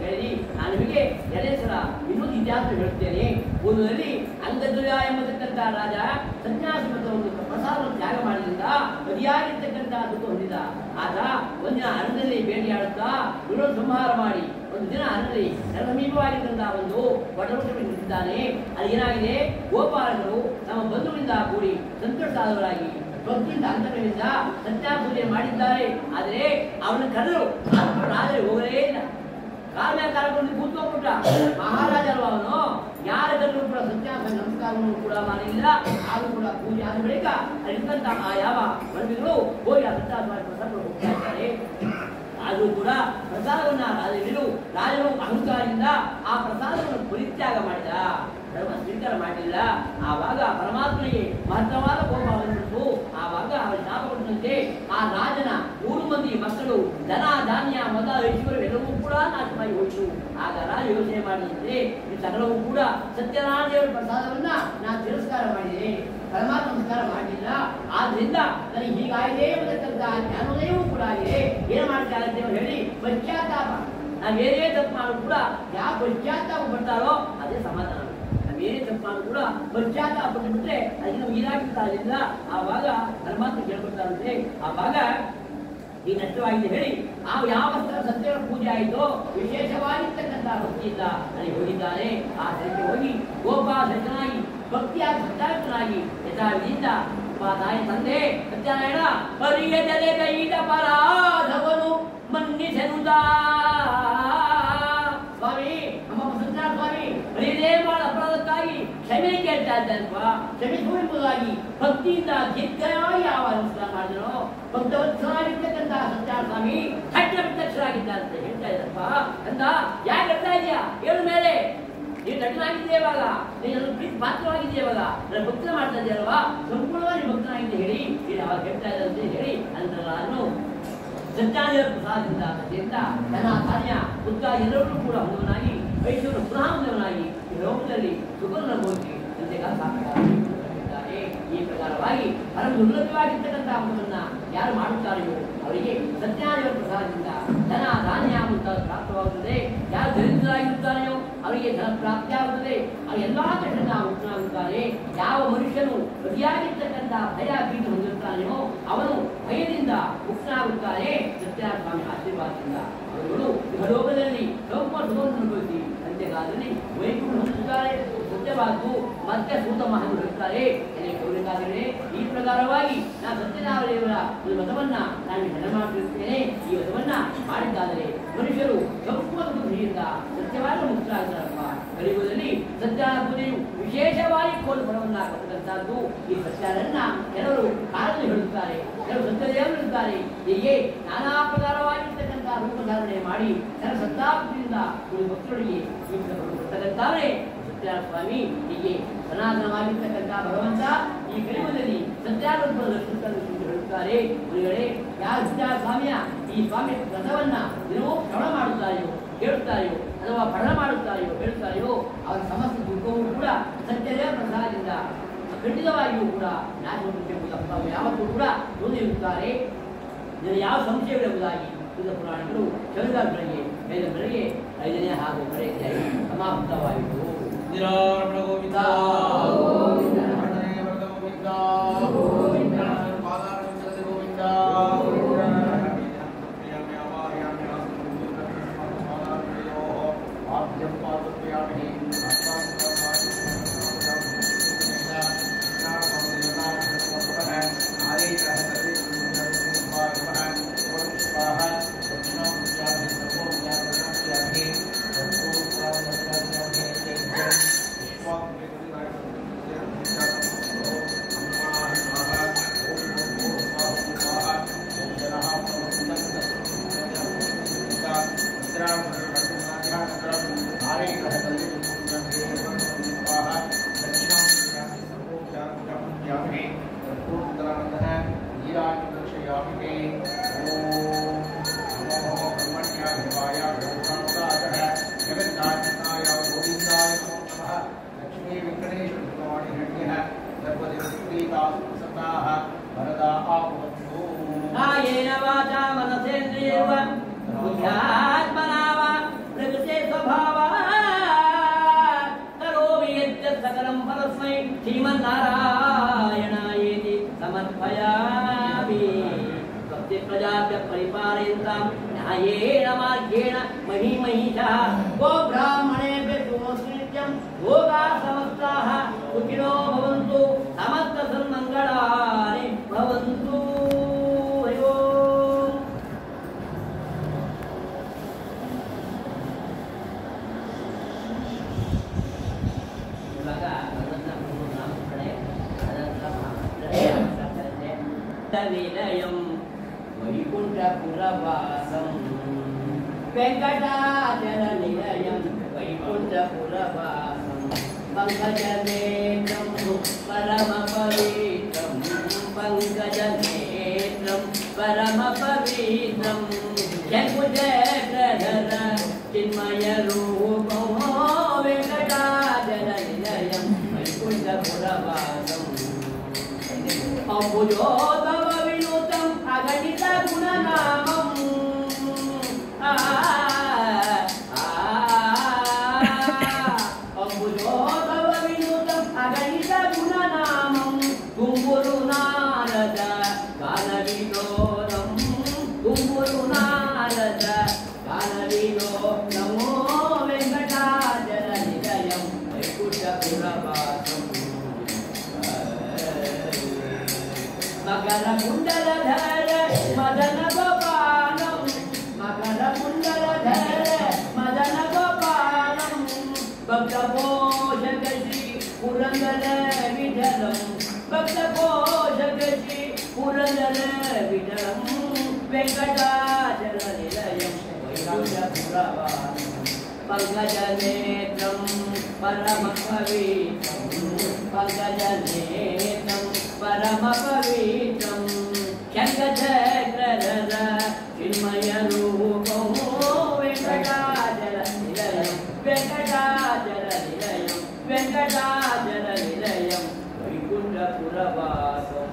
ಕೇಳಿ ನಾನು ನಿಮಗೆ ಎರಡನೇ ಸಲ ಇನ್ನೊಂದು ಇತಿಹಾಸ ಹೇಳುತ್ತೇನೆ. ಪೂರ್ವದಲ್ಲಿ ಅಂಗದುರ್ಯ ಎಂಬತಕ್ಕಂಥ ರಾಜ ಸನ್ಯಾಸಿ ಮತ್ತು ಒಂದು ಪ್ರಸಾದವನ್ನು ತ್ಯಾಗ ಮಾಡಿದ್ರಿಂದ ಮದಿಯಾಗಿರ್ತಕ್ಕಂಥ ದುಃಖ ಹೊಂದಿದ. ಆಗ ಒಂದಿನ ಅರಣ್ಯದಲ್ಲಿ ಭೇಟಿಯಾಡುತ್ತಾ ಇವರನ್ನು ಸಂಹಾರ ಮಾಡಿ ಒಂದು ದಿನ ಅರಣ್ಯದಲ್ಲಿ ಸಮೀಪವಾಗಿದ್ದಂತಹ ಒಂದು ವಟವೃಕ್ಷವನ್ನು ನಿಂತಿದ್ದಾನೆ. ಅದು ಏನಾಗಿದೆ, ಗೋಪಾಲಕರು ನಮ್ಮ ಬಂಧುವಿನಿಂದ ಕೂಡಿ ಸಂತೋಷರಾದವರಾಗಿ ಭಕ್ತಿಯಿಂದ ಅಂತರದಿಂದ ಸತ್ಯಾಪೂಜೆ ಮಾಡಿದ್ದಾರೆ. ಆದರೆ ಅವನ ಕರೆದು ರಾಜರು ಹೋಗಲೇ ಇಲ್ಲ. ಕಾಲ ಕಾಲದಲ್ಲಿ ಕೂತ್ಕೊಂಡ್ಬಿಟ್ಟ. ಮಹಾರಾಜ ಅಲ್ವ ಅವನು. ಯಾರ ಕರೆದು ಕೂಡ ಸತ್ಯಾಪ ನಮಸ್ಕಾರವನ್ನು ಕೂಡ ಮಾಡಲಿಲ್ಲ. ಆದರೂ ಕೂಡ ಪೂಜೆ ಆದ ಬಳಿಕ ಅಲ್ಲಿದ್ದಂತಹ ಆ ಯಾವ ಮಂದಿಗಳು ಹೋಗಿ ಆ ಸತ್ಯಾಪ ಪ್ರಸಾದ ಹೋಗ್ತಾ ಇದ್ದಾರೆ. ಆದರೂ ಕೂಡ ಪ್ರಸಾದವನ್ನ ರಾಜರು ಅಹಂಕಾರದಿಂದ ಆ ಪ್ರಸಾದವನ್ನು ಪರಿತ್ಯಾಗ ಮಾಡಿದ, ಸ್ವೀಕಾರ ಮಾಡಲಿಲ್ಲ. ಆವಾಗ ಪರಮಾತ್ಮನಿಗೆ ಮಹತ್ತರವಾದ ಕೋಪ ಬಂದಿತ್ತು. ಆವಾಗ ಅವರ ಶಾಪ ಕೊಟ್ಟಂತೆ ಆ ರಾಜನ 3 ಮಂದಿ ಮಕ್ಕಳು ಧನ ಧಾನ್ಯ ಮೊದಲ ಐಶ್ವರ್ಯ ಎಲ್ಲವೂ ಕೂಡ ನಾಶವಾಗಿ ಹೋಯಿತು. ಆಗ ರಾಜ ಯೋಚನೆ ಮಾಡಿದಂತೆ ಈ ಸಕಲವೂ ಕೂಡ ಸತ್ಯನಾರಾಯಣ ದೇವರ ಪ್ರಸಾದವನ್ನ ನಾನು ತಿರಸ್ಕಾರ ಮಾಡಿದೆ, ಪರಮಾತ್ಮ ನಮಸ್ಕಾರ ಮಾಡಲಿಲ್ಲ. ಆದ್ರಿಂದ ನನಗೆ ಹೀಗಾಗಿದೆ ಎಂಬತಕ್ಕಂತಹ ಜ್ಞಾನೋದಯವೂ ಕೂಡ ಆಗಿದೆ. ಏನು ಮಾಡ್ತಾರೆ ಅಂತ ಹೇಳಿ ಪಶ್ಚಾತ್ತಾಪ, ನಾವೇನೇ ತಪ್ಪು ಮಾಡೋದು ಕೂಡ ಯಾವ ಪಶ್ಚಾತ್ತಾಪ ಬರ್ತಾರೋ ಅದೇ ಸಮಾಧಾನ. ನಾವೇನೇ ತಪ್ಪು ಮಾಡೋದು ಕೂಡ ಪಶ್ಚಾತ್ತಾಪ ಬಿಟ್ಟರೆ ಅದನ್ನು ಈರಾಗಿಲ್ಲ. ಆವಾಗ ಪರಮಾತ್ಮ ಕೇಳ್ಕೊಳ್ತಾರಂತೆ. ಆವಾಗ ಈ ನಷ್ಟವಾಗಿದೆ ಹೇಳಿ ಆ ಯಾವ ಸತ್ಯಗಳ ಪೂಜೆ ಆಯಿತೋ ವಿಶೇಷವಾಗಿರ್ತಕ್ಕಂಥ ಭಕ್ತಿಯಿಂದ ಅಲ್ಲಿ ಹೋಗಿದ್ದಾನೆ. ಆ ಸ್ಥಳಕ್ಕೆ ಹೋಗಿ ಗೋಪಾಲಕನಾಗಿ ಭಕ್ತಿಯಾಗಿ ಸತ್ಯಾರ್ಥನಾಗಿ ಯಥಾವಿಧಿಯಿಂದ ತಾಯಿ ತಂದೆ ಸತ್ಯನಾರಾಯಣ ಪರಿಯದಲೆ ಕೈದ ಪರಾಧವನು ಮನ್ನಿಸೆನುದ. ಸ್ವಾಮಿ, ನಮ್ಮ ಸತ್ಯನಾರಾಯಣ ಸ್ವಾಮಿ ಬರೀದೇ ಮಾಡ ಅಪರಾಧಕ್ಕಾಗಿ ಕ್ಷಮೆ ಕೇಳ್ತಾ ಇದ್ದಾರಲ್ವಾ, ಕ್ಷಮಿಸುವ ಎಂಬುದಾಗಿ ಭಕ್ತಿಯಿಂದ ದೀರ್ಘವಾಗಿ ಯಾವ ನಮಸ್ಕಾರ ಮಾಡಿದನೋ ಭಕ್ತವತ್ಸರಾಗಿರ್ತಕ್ಕಂತಹ ಸತ್ಯನಾರಾಯಣ ಸ್ವಾಮಿ ಕಟ್ಟ ಪ್ರತ್ಯಕ್ಷರಾಗಿದ್ದಾರಂತೆ ಹೇಳ್ತಾ ಇದ್ದಾರಪ್ಪ. ಅಂತ ಯಾಕೆ ಹೇಳ್ತಾ ಇದೆಯಾ? ಏಳು ಮೇಲೆ ನೀನು ನಟನಾಗಿದ್ದೆ ಇವಾಗ, ನೀನು ಪ್ರೀತಿ ಪಾತ್ರವಾಗಿದ್ದೆ ಇವಾಗ, ನನ್ನ ಭಕ್ತ ಮಾಡ್ತಾ ಇದೆಯಲ್ವಾ, ಸಂಪೂರ್ಣವಾಗಿ ಭಕ್ತನಾಗಿದ್ದೆ ಹೇಳಿ ನೀನು ಅವಾಗ ಹೇಳ್ತಾ ಇದ್ದಂತೆ ಹೇಳಿ ಅಂತ ನಾನು ಸತ್ಯಾದೇವರ ಪ್ರಸಾದದಿಂದ ಧನ ಧಾನ್ಯ ಉದ್ದ ಎಲ್ಲರೂ ಕೂಡ ಹೊಂದವನಾಗಿ ಐಶ್ವರ್ಯ ಪುನಃ ಹೊಂದವನಾಗಿ ಈ ಲೋಕದಲ್ಲಿ ಸುಖವನ್ನು ಅನುಭವಿಸಿ ಅಂತೆಕಾಲ ಸಾಕಿದ್ದಾರೆ. ಈ ಪ್ರಕಾರವಾಗಿ ಪರಮ ದುರ್ಲಭವಾಗಿರ್ತಕ್ಕಂತಹ ಅಂಶವನ್ನ ಯಾರು ಮಾಡುತ್ತಾರೆಯೋ ಅವರಿಗೆ ಸತ್ಯಾದೇವರ ಪ್ರಸಾದದಿಂದ ಧನ ಧಾನ್ಯ ಮುಂತಾದ ಪ್ರಾಪ್ತವಾಗುತ್ತದೆ. ಯಾರು ದರಿದ್ರರಾಗಿರುತ್ತಾರೆಯೋ ಅವರಿಗೆ ಧನ ಪ್ರಾಪ್ತಿಯಾಗುತ್ತದೆ. ಆ ಎಲ್ಲಾ ಕಡೆಯಿಂದ ಮುಕ್ತನಾಗುತ್ತಾರೆ. ಯಾವ ಮನುಷ್ಯನು ಪ್ರತಿಯಾಗಿರ್ತಕ್ಕಂತಹ ಭಯ ಭೀತಿ ಹೊಂದಿರುತ್ತಾನೆಯೋ ಅವನು ಭಯದಿಂದ ಮುಕ್ತನಾಗುತ್ತಾರೆ. ಸತ್ಯನಾರಾಯಣ ಸ್ವಾಮಿ ಆಶೀರ್ವಾದದಿಂದ ಅವರುಗಳು ಲೋಕದಲ್ಲಿ ಸಂಪೂರ್ಣ ಸುಖವನ್ನು ಅನುಭವಿಸಿ ಅಂತ್ಯಕಾಲದಲ್ಲಿ ವೈಕುಂಠ ಹೊಂದುತ್ತಾರೆ. ಸತ್ಯವಾದ್ದು ಮತ್ತೆ ಸೂತ ಮಹಾನ್ ಹೇಳ್ತಾರೆ. ಈ ಪ್ರಕಾರವಾಗಿ ನಾನು ಸತ್ಯನಾರಾಯಣ ಒಂದು ಮತವನ್ನ ನಾನು ಹೆಣ ಮಾಡುತ್ತಿರುತ್ತೇನೆ. ಈ ಮತವನ್ನ ಮಾಡಿದ್ದಾದರೆ ಮನುಷ್ಯರು ಸಂಪೂರ್ಣ ಬುದ್ಧಿಯಿಂದ ಸತ್ಯವಾದ ಮುಕ್ತರಾಗುತ್ತಾರಪ್ಪ. ಕಲಿಯುಗದಲ್ಲಿ ಸತ್ಯನಾರಾಯಣ ಪೂಜೆಯು ವಿಶೇಷವಾಗಿ ಕೋಲು ಫಲವನ್ನ ಕೊಟ್ಟಂತಹದ್ದು. ಈ ಸತ್ಯನನ್ನ ಕೆಲವರು ಕಾಲದಲ್ಲಿ ಹೇಳುತ್ತಾರೆ, ಕೆಲವರು ಸತ್ಯದೇವರು ಹೇಳುತ್ತಾರೆ. ಹೀಗೆ ನಾನಾ ಪ್ರಕಾರವಾಗಿರ್ತಕ್ಕಂತಹ ರೂಪಧಾರಣೆ ಮಾಡಿ ಕೆಲ ಸತ್ತಾಪದಿಂದ ಭಕ್ತರಿಗೆ ಕೊಟ್ಟಂತಾವೇ ಸತ್ಯನಾರಾಯಣ ಸ್ವಾಮಿ. ಹೀಗೆ ಸನಾತನವಾಗಿರ್ತಕ್ಕಂತಹ ಭಗವಂತ ಈ ಕಲಿಯುಗದಲ್ಲಿ ಸತ್ಯಾಗ್ರಹವನ್ನು ರಕ್ಷಿಸುತ್ತಾರೆ ಹೇಳುತ್ತಾರೆ. ಗುರುಗಳೇ, ಯಾರು ಸತ್ಯನಾರಾಯಣ ಸ್ವಾಮಿಯ ಈ ಸ್ವಾಮಿಯ ವ್ರತವನ್ನ ದಿನವೂ ಶ್ರವಣ ಮಾಡುತ್ತಾರೆಯೋ ಕೇಳುತ್ತಾರೆಯೋ ಅಥವಾ ಪಠಣ ಮಾಡುತ್ತಾರೆಯೋ ಹೇಳುತ್ತಾರೆಯೋ ಅವರ ಸಮಸ್ತ ದುಃಖವೂ ಕೂಡ ಸತ್ಯದೇವ ಪ್ರಸಾದದಿಂದ ಖಂಡಿತವಾಗಿಯೂ ಕೂಡ ನಾಶವನ್ನು ಯಾವತ್ತೂ ಕೂಡ ಮುಂದಿರುತ್ತಾರೆ. ಇದನ್ನು ಯಾವ ಸಂಶಯವಿರುವುದಾಗಿ ಬುದ್ಧ ಪುರಾಣಿಗಳು ಚಂದ್ರ ಬೆಳಗ್ಗೆ ಐದ ಬೆಳಗ್ಗೆ 5ನೇ ಹಾಗೂ ಕಡೆಯ ಸಮಾಪ್ತವಾಯಿತು. ನಿರಾರಮಣ ಗೋವಿಂದ ಗೋವಿಂದ ಗೋವಿಂದ ಗೋವಿಂದ ಪಾದಾರವಿಂದ ಗೋವಿಂದ प्रसन्नाः वरदा आभवन्तु कायेन वाचा मनसेन्द्रियैर्व बुद्ध्यात्मना वा प्रकृते स्वभावात् करोमि यद्यत् सकलं परस्मै श्रीमन्नारायणायेति समर्पयामि स्वस्ति प्रजाभ्यः परिपालयन्तां न्यायेन मार्गेण महीमहीषः गोब्राह्मणेभ्यः शुभमस्तु नित्यं लोकाः समस्ताः सुखिनो भवन्तु समस्तसन्मङ्गलानि भवन्तु हरि ओम् निलयं वैकुण्ठपुरवासं वेङ्कटाचलनिलयं वैकुण्ठपुरवासं पङ्कजनेत्रं परमपवित्रं पङ्कजनेत्रं परमपवित्रं जगुजगधर चिन्मयरूपं वेङ्कटाचलनिलयं वैकुण्ठपुरवासम् अम्बुजोद्भव विनुतं अगणित गुणनामं अम्बुजोद्भव विनुतं अगणित गुणनामं तुम्बुरु नारद गानविनोदं तुम्बुरु नारद गानविनोदं वेङ्कटाचलनिलयं वैकुण्ठपुरवासम् मकर कुंडलधर मदन गोपालं मकर कुंडलधर मदन गोपालं भक्तपोषक श्री पुरंदर विठलं भक्तपोषक श्री पुरंदर विठलं वेङ्कटाचलनिलयं वैकुण्ठपुरवासं पङ्कजनेत्रं परमपवित्रं पङ्कजनेत्रं परमपवित्रं शङ्खचक्रधर चिन्मयरूपं वेङ्कटाचलनिलयं वेङ्कटाचलनिलयं वेङ्कटाचलनिलयं वैकुण्ठपुरवासं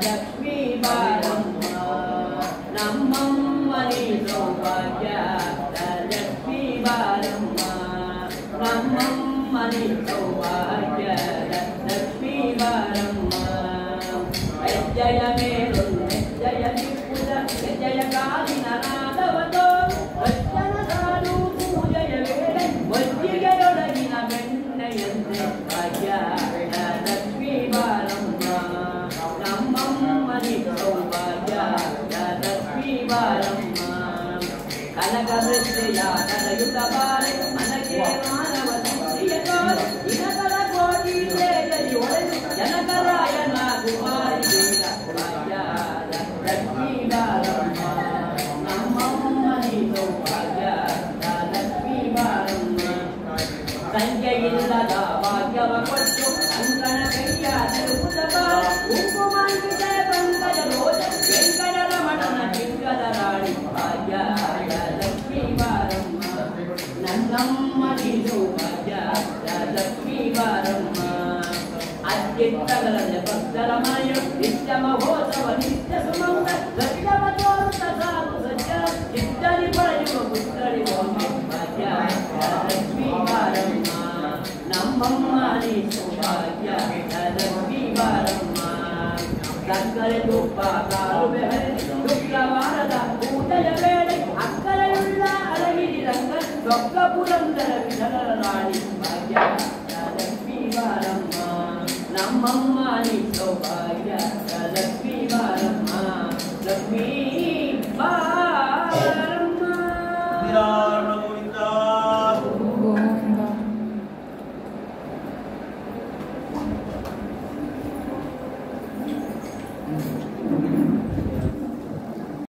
लक्ष्मी बारम्मा नम्मनि सौभाग्य लक्ष्मी बारम्मा नम्मनि सौभाग्य लक्ष्मी बारम्मा जय मेरु जय निपुज जय कालिनराधवतो वचन साधु पूजय वेळ वज्जिಗೆಯೊಳಗಿನ ಬೆಣ್ಣೆಯಂತೆ ಭಾಗ್ಯ लक्ष्मी बारम्मा नम्मनि सौभाग्य लक्ष्मी बारम्मा कनकवृष्टिया कलयुत बारे मनके मानव संप्रियकार इनकर ಕೋಟಿ ಸೇಗಲಿ ಒಳೆದು ಜನಕರಾಯನ ಕುಮಾರಿ ಭಾಗ್ಯ लक्ष्मी बारम्मा नम्मनि सौभाग्ಯ लक्ष्मी बारम्मा ಸಂಖ್ಯೆಯಿಲ್ಲದ ಭಾಗ್ಯವ ಕೊಟ್ಟು ಅಂಕಣ ಕೈಯ ತಿರುಗುತ್ತವ ಕುಂಕುಮಾಂಕಿತ ಪಂಕಜ ರೋಜ ವೆಂಕಟರಮಣನ ಚಿಂಕದ ರಾಣಿ ಭಾಗ್ಯ ಲಕ್ಷ್ಮೀ ಬಾರಮ್ಮ ನನ್ನಮ್ಮನಿ ಸೌಭಾಗ್ಯ ಲಕ್ಷ್ಮೀ ಬಾರಮ್ಮ ಅತ್ಯುತ್ತಗಲದ ಭಕ್ತರ ಮನೆಯ ನಿತ್ಯ ಮಹೋತ್ಸವ ನಿತ್ಯ ಸುಮಂಗ ಸತ್ಯವ ತೋರುತ್ತ ಸಾಧು ಸಜ್ಜ ಚಿತ್ತರಿ ಪಡೆಯುವ ಪುತ್ತರಿ ಭಾಗ್ಯ ಲಕ್ಷ್ಮೀ ಬಾರಮ್ಮ ನಮ್ಮಮ್ಮನಿ ಸೌಭಾಗ್ಯ ಲಕ್ಷ್ಮೀ ಬಾರಮ್ಮ ಸಕ್ಕರೆ ತುಪ್ಪ ಕಾಲು ಬೆಹರೆ ಶುಕ್ರವಾರದ ಊಟದ ವೇಳೆ ಅಕ್ಕರೆಯುಳ್ಳ ಅರಗಿರಿ ರಂಗ ದೊಕ್ಕ ಪುರಂದರ ವಿಠಲರ ರಾಣಿ ಭಾಗ್ಯ ಲಕ್ಷ್ಮೀ ಬಾರಮ್ಮ ನಮ್ಮಮ್ಮನಿ ಸೌಭಾಗ್ಯ ಭಾಗ್ಯ